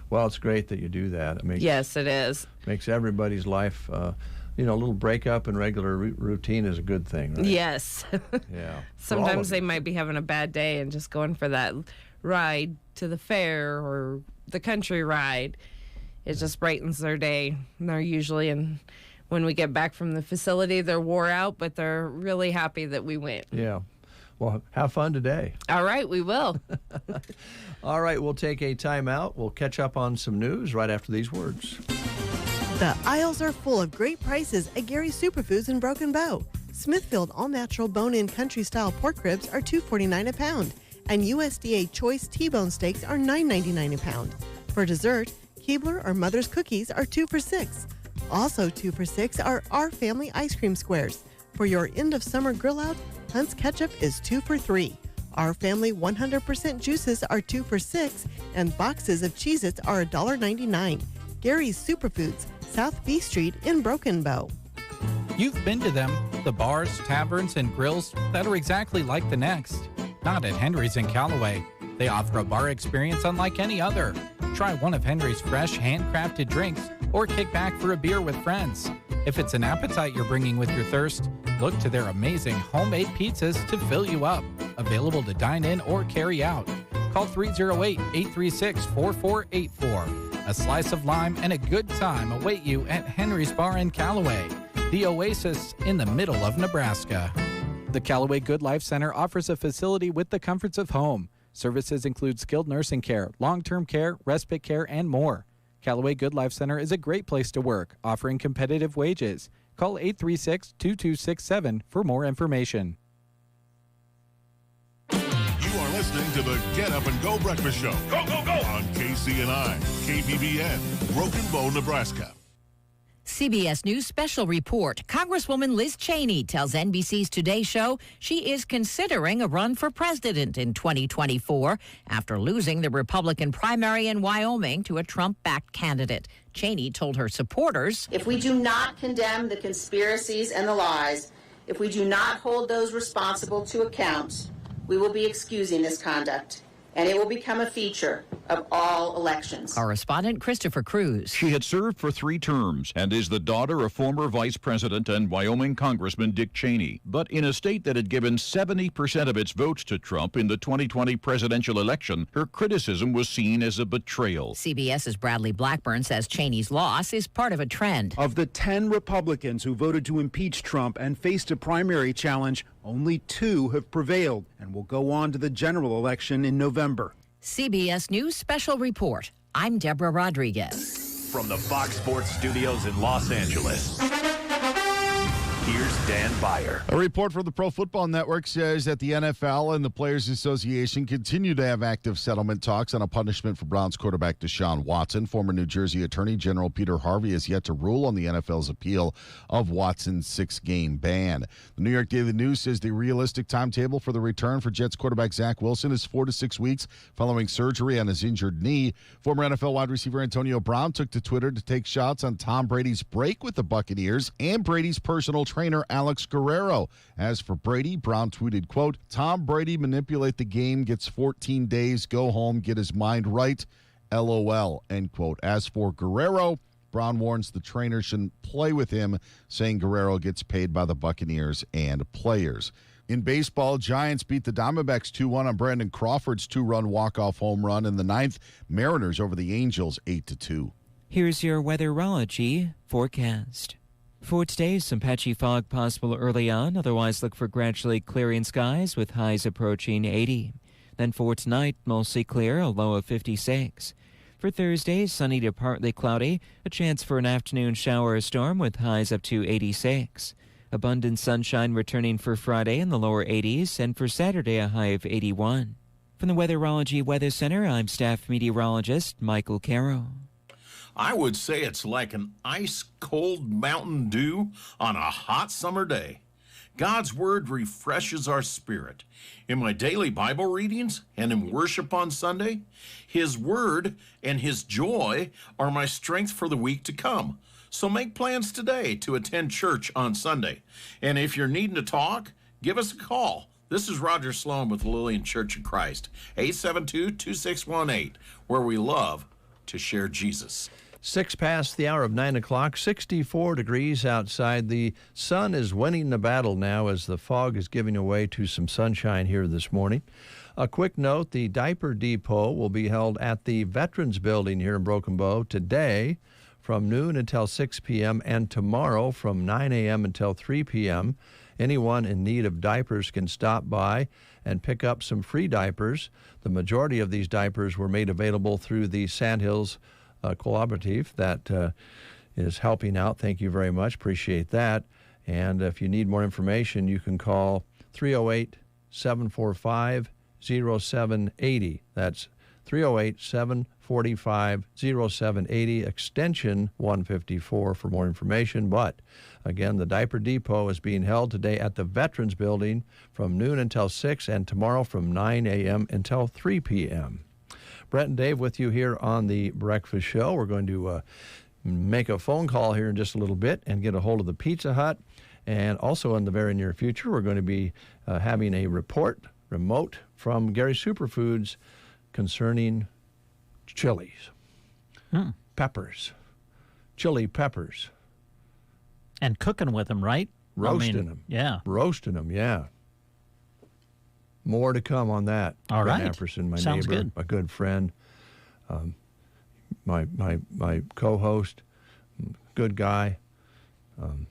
Well, it's great that you do that. Yes, it is. Makes everybody's life, a little breakup in regular routine is a good thing, right? Yes. Yeah. Sometimes they might be having a bad day and just going for that ride to the fair or the country ride. It just brightens their day. And they're usually when we get back from the facility, they're wore out, but they're really happy that we went. Yeah. Well, have fun today. All right, we will. All right, we'll take a time out. We'll catch up on some news right after these words. The aisles are full of great prices at Gary's Superfoods in Broken Bow. Smithfield all-natural bone-in country-style pork ribs are $2.49 a pound, and USDA choice T-bone steaks are $9.99 a pound. For dessert, Keebler or Mother's cookies are 2 for $6. Also 2 for $6 are Our Family ice cream squares. For your end-of-summer grill-out, Hunt's ketchup is 2 for $3. Our Family 100% juices are 2 for $6, and boxes of Cheez-Its are $1.99. Gary's Superfoods, South B Street in Broken Bow. You've been to them, the bars, taverns, and grills that are exactly like the next. Not at Henry's in Callaway. They offer a bar experience unlike any other. Try one of Henry's fresh, handcrafted drinks, or kick back for a beer with friends. If it's an appetite you're bringing with your thirst, look to their amazing homemade pizzas to fill you up. Available to dine in or carry out. Call 308-836-4484. A slice of lime and a good time await you at Henry's Bar in Callaway, the oasis in the middle of Nebraska. The Callaway Good Life Center offers a facility with the comforts of home. Services include skilled nursing care, long-term care, respite care, and more. Callaway Good Life Center is a great place to work, offering competitive wages. Call 836-2267 for more information. You are listening to the Get Up and Go Breakfast Show. Go, go, go! On KCNI, KBBN, Broken Bow, Nebraska. CBS News special report. Congresswoman Liz Cheney tells NBC's Today Show she is considering a run for president in 2024 after losing the Republican primary in Wyoming to a Trump-backed candidate. Cheney told her supporters, if we do not condemn the conspiracies and the lies, if we do not hold those responsible to account, we will be excusing this conduct, and it will become a feature of all elections. Correspondent Christopher Cruz. She had served for 3 terms and is the daughter of former Vice President and Wyoming Congressman Dick Cheney. But in a state that had given 70% of its votes to Trump in the 2020 presidential election, her criticism was seen as a betrayal. CBS's Bradley Blackburn says Cheney's loss is part of a trend. Of the 10 Republicans who voted to impeach Trump and faced a primary challenge, only 2 have prevailed and will go on to the general election in November. CBS News Special Report. I'm Deborah Rodriguez. From the Fox Sports Studios in Los Angeles, Here's Dan Byer. A report from the Pro Football Network says that the NFL and the Players Association continue to have active settlement talks on a punishment for Browns quarterback Deshaun Watson. Former New Jersey Attorney General Peter Harvey has yet to rule on the NFL's appeal of Watson's 6-game ban. The New York Daily News says the realistic timetable for the return for Jets quarterback Zach Wilson is 4 to 6 weeks following surgery on his injured knee. Former NFL wide receiver Antonio Brown took to Twitter to take shots on Tom Brady's break with the Buccaneers and Brady's personal trainer Alex Guerrero. As for Brady, Brown tweeted, quote, "Tom Brady manipulate the game, gets 14 days, go home, get his mind right, LOL," end quote. As for Guerrero, Brown warns the trainer shouldn't play with him, saying Guerrero gets paid by the Buccaneers and players. In baseball, Giants beat the Diamondbacks 2-1 on Brandon Crawford's 2-run walk-off home run in the ninth. Mariners over the Angels 8-2. Here's your weatherology forecast. For today, some patchy fog possible early on. Otherwise, look for gradually clearing skies with highs approaching 80. Then for tonight, mostly clear, a low of 56. For Thursday, sunny to partly cloudy. A chance for an afternoon shower or storm with highs up to 86. Abundant sunshine returning for Friday in the lower 80s. And for Saturday, a high of 81. From the Weatherology Weather Center, I'm staff meteorologist Michael Caro. I would say it's like an ice-cold Mountain Dew on a hot summer day. God's Word refreshes our spirit. In my daily Bible readings and in worship on Sunday, His Word and His joy are my strength for the week to come. So make plans today to attend church on Sunday. And if you're needing to talk, give us a call. This is Roger Sloan with Lillian Church of Christ, 872-2618, where we love to share Jesus. 6 past the hour of 9 o'clock, 64 degrees outside. The sun is winning the battle now as the fog is giving way to some sunshine here this morning. A quick note, the Diaper Depot will be held at the Veterans Building here in Broken Bow today from noon until 6 p.m. and tomorrow from 9 a.m. until 3 p.m. Anyone in need of diapers can stop by and pick up some free diapers. The majority of these diapers were made available through the Sandhills Collaborative that is helping out. Thank you very much. Appreciate that. And if you need more information, you can call 308-745-0780. That's 308-745-0780, extension 154 for more information. But again, the Diaper Depot is being held today at the Veterans Building from noon until 6 and tomorrow from 9 a.m. until 3 p.m. Brett and Dave with you here on the Breakfast Show. We're going to make a phone call here in just a little bit and get a hold of the Pizza Hut. And also in the very near future, we're going to be having a remote from Gary Superfoods concerning chilies, peppers, chili peppers. And cooking with them, right? Roasting them. Yeah. Roasting them, yeah. More to come on that. All Brent right. Epperson, my Sounds neighbor, good. a good friend, my co-host, good guy. I'm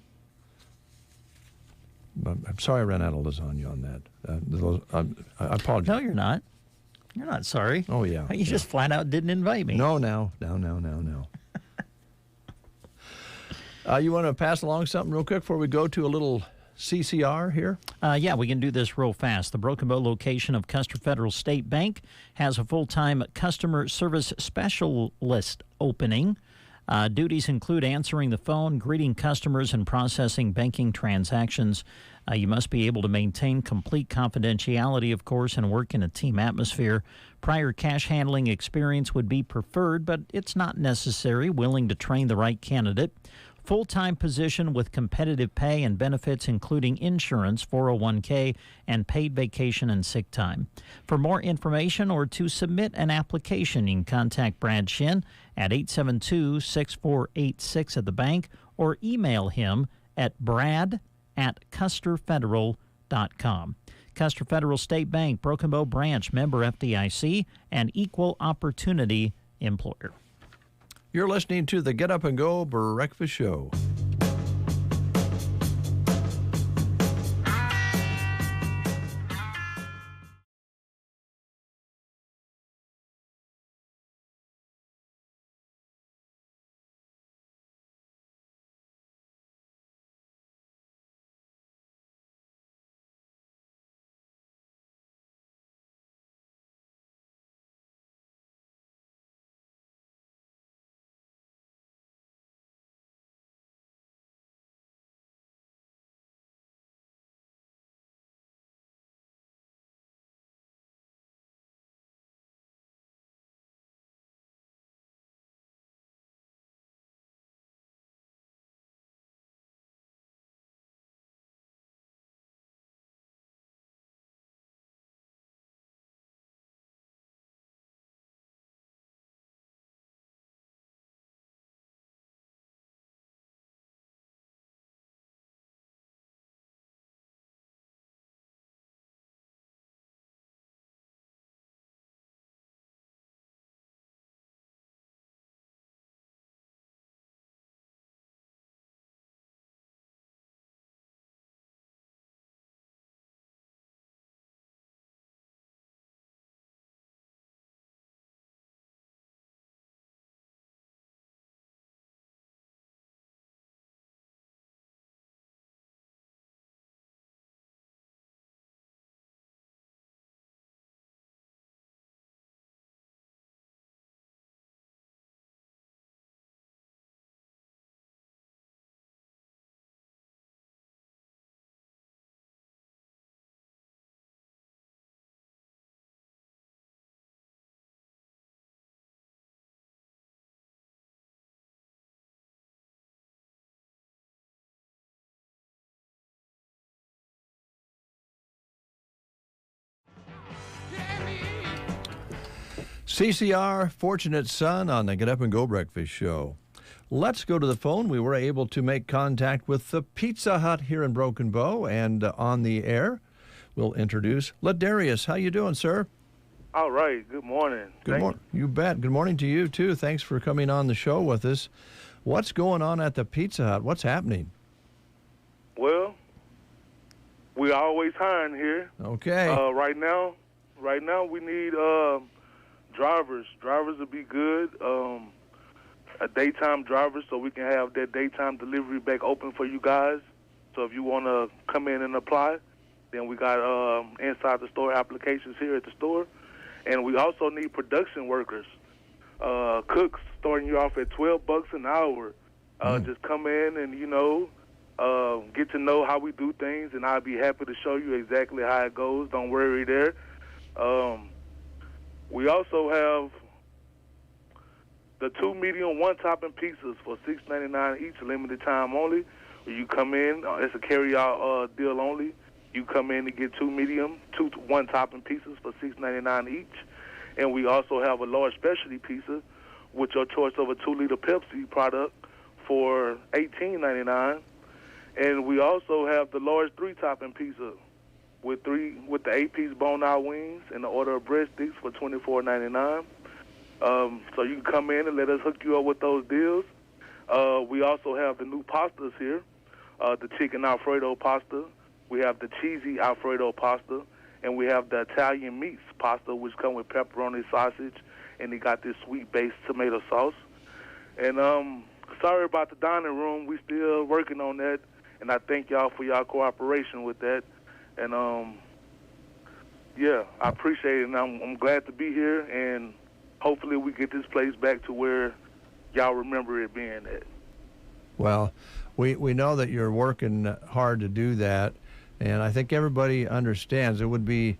sorry I ran out of lasagna on that. I apologize. No, you're not. You're not sorry. Oh, yeah. You just flat out didn't invite me. No. You want to pass along something real quick before we go to a little CCR here? Yeah, we can do this real fast. The Broken Bow location of Custer Federal State Bank has a full-time customer service specialist opening. Duties include answering the phone, greeting customers, and processing banking transactions. You must be able to maintain complete confidentiality, of course, and work in a team atmosphere. Prior cash handling experience would be preferred, but it's not necessary. Willing to train the right candidate. Full-time position with competitive pay and benefits, including insurance, 401k, and paid vacation and sick time. For more information or to submit an application, you can contact Brad Shin at 872-6486 at the bank or email him at brad@custerfederal.com. Custer Federal State Bank, Broken Bow Branch, member FDIC, and equal opportunity employer. You're listening to the Get Up and Go Breakfast Show. CCR, Fortunate Son on the Get Up and Go Breakfast Show. Let's go to the phone. We were able to make contact with the Pizza Hut here in Broken Bow, and on the air, we'll introduce Ladarius. How you doing, sir? All right. Good morning. Good morning. You bet. Good morning to you, too. Thanks for coming on the show with us. What's going on at the Pizza Hut? What's happening? Well, we're always hiring here. Okay. Right now we need drivers. Drivers would be good. A daytime driver, so we can have that daytime delivery back open for you guys. So if you want to come in and apply, then we got inside the store applications here at the store. And we also need production workers, cooks, starting you off at $12 an hour. Just come in and, get to know how we do things, and I'll be happy to show you exactly how it goes. Don't worry there. We also have the 2 medium, 1 topping pizzas for $6.99 each, limited time only. You come in, it's a carry-out deal only. You come in and get 2 medium, 1 topping pizzas for $6.99 each. And we also have a large specialty pizza with your choice of a 2-liter Pepsi product for $18.99. And we also have the large 3-topping pizza with the 8-piece bone-out wings and the order of breadsticks for $24.99. So you can come in and let us hook you up with those deals. We also have the new pastas here, the chicken Alfredo pasta. We have the cheesy Alfredo pasta, and we have the Italian meats pasta, which come with pepperoni sausage, and they got this sweet-based tomato sauce. And sorry about the dining room. We still working on that, and I thank y'all for y'all cooperation with that. And yeah, I appreciate it, and I'm glad to be here, and hopefully we get this place back to where y'all remember it being at. Well, we know that you're working hard to do that, and I think everybody understands. It would be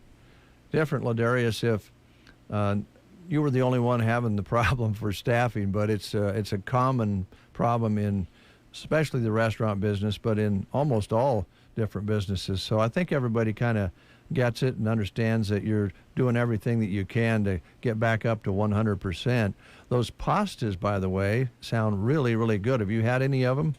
different, Ladarius, if you were the only one having the problem for staffing, but it's a common problem in especially the restaurant business, but in almost all different businesses. So I think everybody kind of gets it and understands that you're doing everything that you can to get back up to 100%. Those pastas, by the way, sound really, really good. Have you had any of them?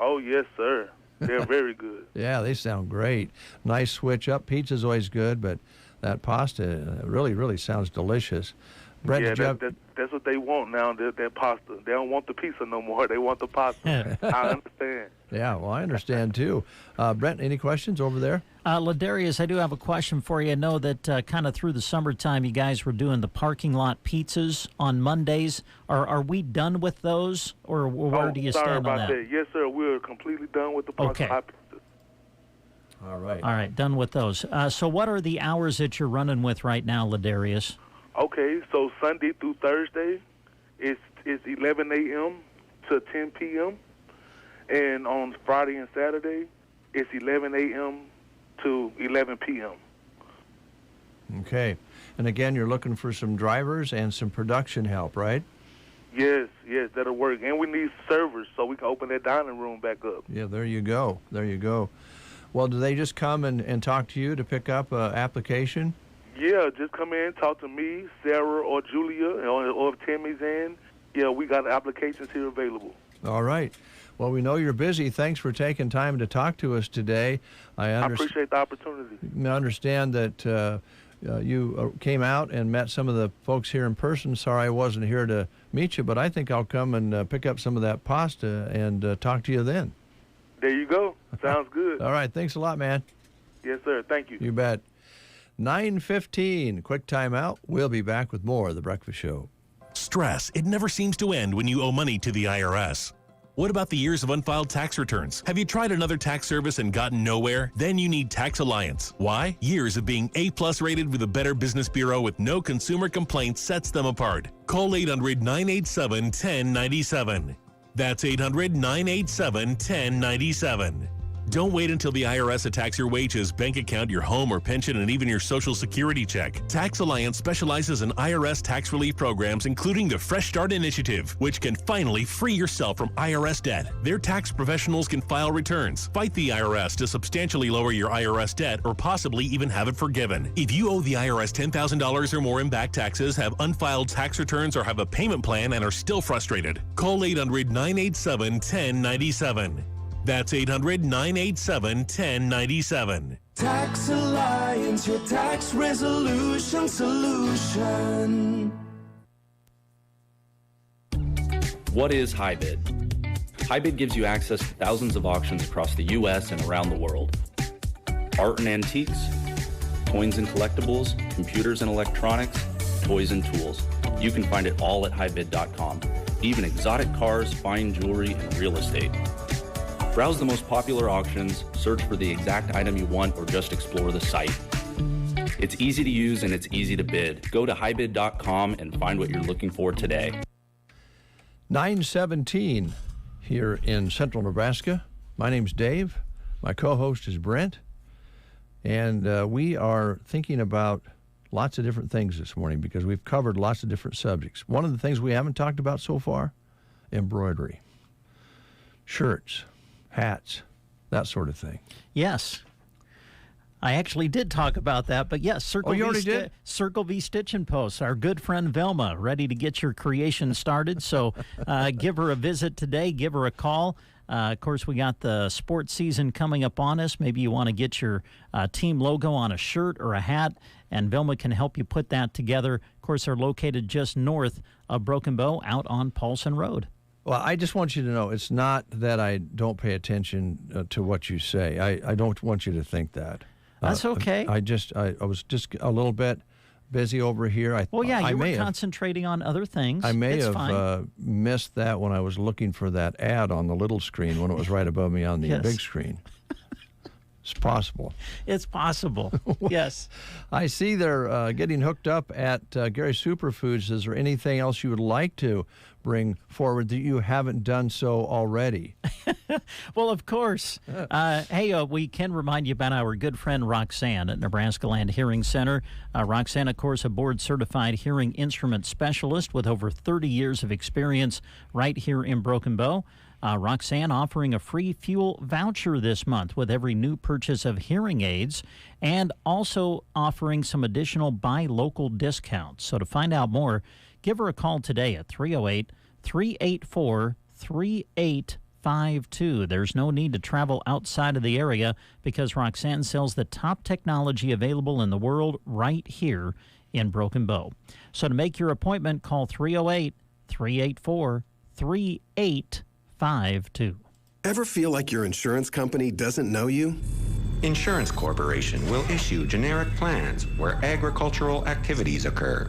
Oh, yes, sir. They're very good. Yeah, they sound great. Nice switch up. Pizza's always good, but that pasta really, really sounds delicious. Brett, yeah, that's what they want now, that pasta. They don't want the pizza no more. They want the pasta. I understand. Yeah, well, I understand, too. Brent, any questions over there? Ladarius, I do have a question for you. I know that kind of through the summertime, you guys were doing the parking lot pizzas on Mondays. Are we done with those, or where do you stand on that? Sorry about that. Yes, sir, we're completely done with the parking lot pizzas. All right. All right, done with those. So what are the hours that you're running with right now, Ladarius? Okay, so Sunday through Thursday, it's 11 a.m. to 10 p.m. And on Friday and Saturday, it's 11 a.m. to 11 p.m. Okay. And again, you're looking for some drivers and some production help, right? Yes, that'll work. And we need servers so we can open that dining room back up. Yeah, there you go. There you go. Well, do they just come and talk to you to pick up an application? Yeah, just come in, talk to me, Sarah, or Julia, or if Timmy's in. Yeah, we got applications here available. All right. Well, we know you're busy. Thanks for taking time to talk to us today. I appreciate the opportunity. I understand that you came out and met some of the folks here in person. Sorry I wasn't here to meet you, but I think I'll come and pick up some of that pasta and talk to you then. There you go. Sounds good. All right. Thanks a lot, man. Yes, sir. Thank you. You bet. 9:15, quick timeout. We'll be back with more of The Breakfast Show. Stress. It never seems to end when you owe money to the IRS. What about the years of unfiled tax returns? Have you tried another tax service and gotten nowhere? Then you need Tax Alliance. Why? Years of being A+ rated with a Better Business Bureau with no consumer complaints sets them apart. Call 800-987-1097. That's 800-987-1097. Don't wait until the IRS attacks your wages, bank account, your home or pension, and even your Social Security check. Tax Alliance specializes in IRS tax relief programs, including the Fresh Start Initiative, which can finally free yourself from IRS debt. Their tax professionals can file returns, fight the IRS to substantially lower your IRS debt, or possibly even have it forgiven. If you owe the IRS $10,000 or more in back taxes, have unfiled tax returns, or have a payment plan and are still frustrated, call 800-987-1097. That's 800-987-1097. Tax Alliance, your tax resolution solution. What is HiBid? HiBid gives you access to thousands of auctions across the U.S. and around the world. Art and antiques, coins and collectibles, computers and electronics, toys and tools. You can find it all at HiBid.com. Even exotic cars, fine jewelry, and real estate. Browse the most popular auctions, search for the exact item you want, or just explore the site. It's easy to use and it's easy to bid. Go to HiBid.com and find what you're looking for today. 9:17 here in central Nebraska. My name's Dave. My co-host is Brent. And we are thinking about lots of different things this morning because we've covered lots of different subjects. One of the things we haven't talked about so far, embroidery. Shirts, hats, that sort of thing. Yes. I actually did talk about that, but yes, Circle V Stitch and Post, our good friend Velma, ready to get your creation started. So give her a visit today, give her a call. Of course, we got the sports season coming up on us. Maybe you want to get your team logo on a shirt or a hat, and Velma can help you put that together. Of course, they're located just north of Broken Bow out on Paulson Road. Well, I just want you to know, it's not that I don't pay attention to what you say. I don't want you to think that. That's okay. I was just a little bit busy over here. You were concentrating on other things. I may have missed that when I was looking for that ad on the little screen when it was right above me on the big screen. It's possible. It's possible. Yes. I see they're getting hooked up at Gary Superfoods. Is there anything else you would like to bring forward that you haven't done so already? Well, of course. We can remind you about our good friend Roxanne at Nebraska Land Hearing Center. Roxanne, of course, a board-certified hearing instrument specialist with over 30 years of experience right here in Broken Bow. Roxanne offering a free fuel voucher this month with every new purchase of hearing aids, and also offering some additional buy local discounts. So to find out more, give her a call today at 308-384-3852. There's no need to travel outside of the area because Roxanne sells the top technology available in the world right here in Broken Bow. So to make your appointment, call 308-384-3852. Ever feel like your insurance company doesn't know you? Insurance Corporation will issue generic plans where agricultural activities occur.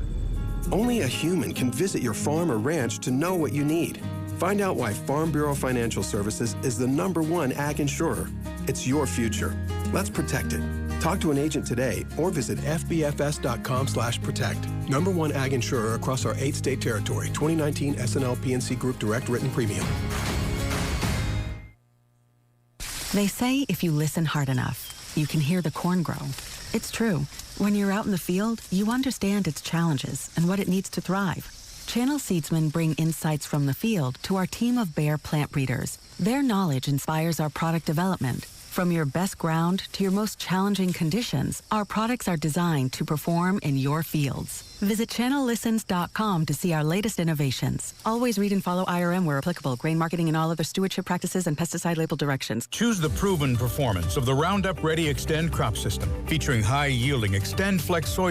Only a human can visit your farm or ranch to know what you need. Find out why Farm Bureau Financial Services is the #1 ag insurer. It's your future. Let's protect it. Talk to an agent today or visit fbfs.com/protect. #1 ag insurer across our 8-state territory. 2019 SNL PNC Group Direct Written Premium. They say if you listen hard enough, you can hear the corn grow. It's true. When you're out in the field, you understand its challenges and what it needs to thrive. Channel Seedsmen bring insights from the field to our team of Bayer plant breeders. Their knowledge inspires our product development. From your best ground to your most challenging conditions, our products are designed to perform in your fields. Visit channellistens.com to see our latest innovations. Always read and follow IRM where applicable, grain marketing and all other stewardship practices and pesticide label directions. Choose the proven performance of the Roundup Ready Extend crop system, featuring high-yielding Extend Flex soybean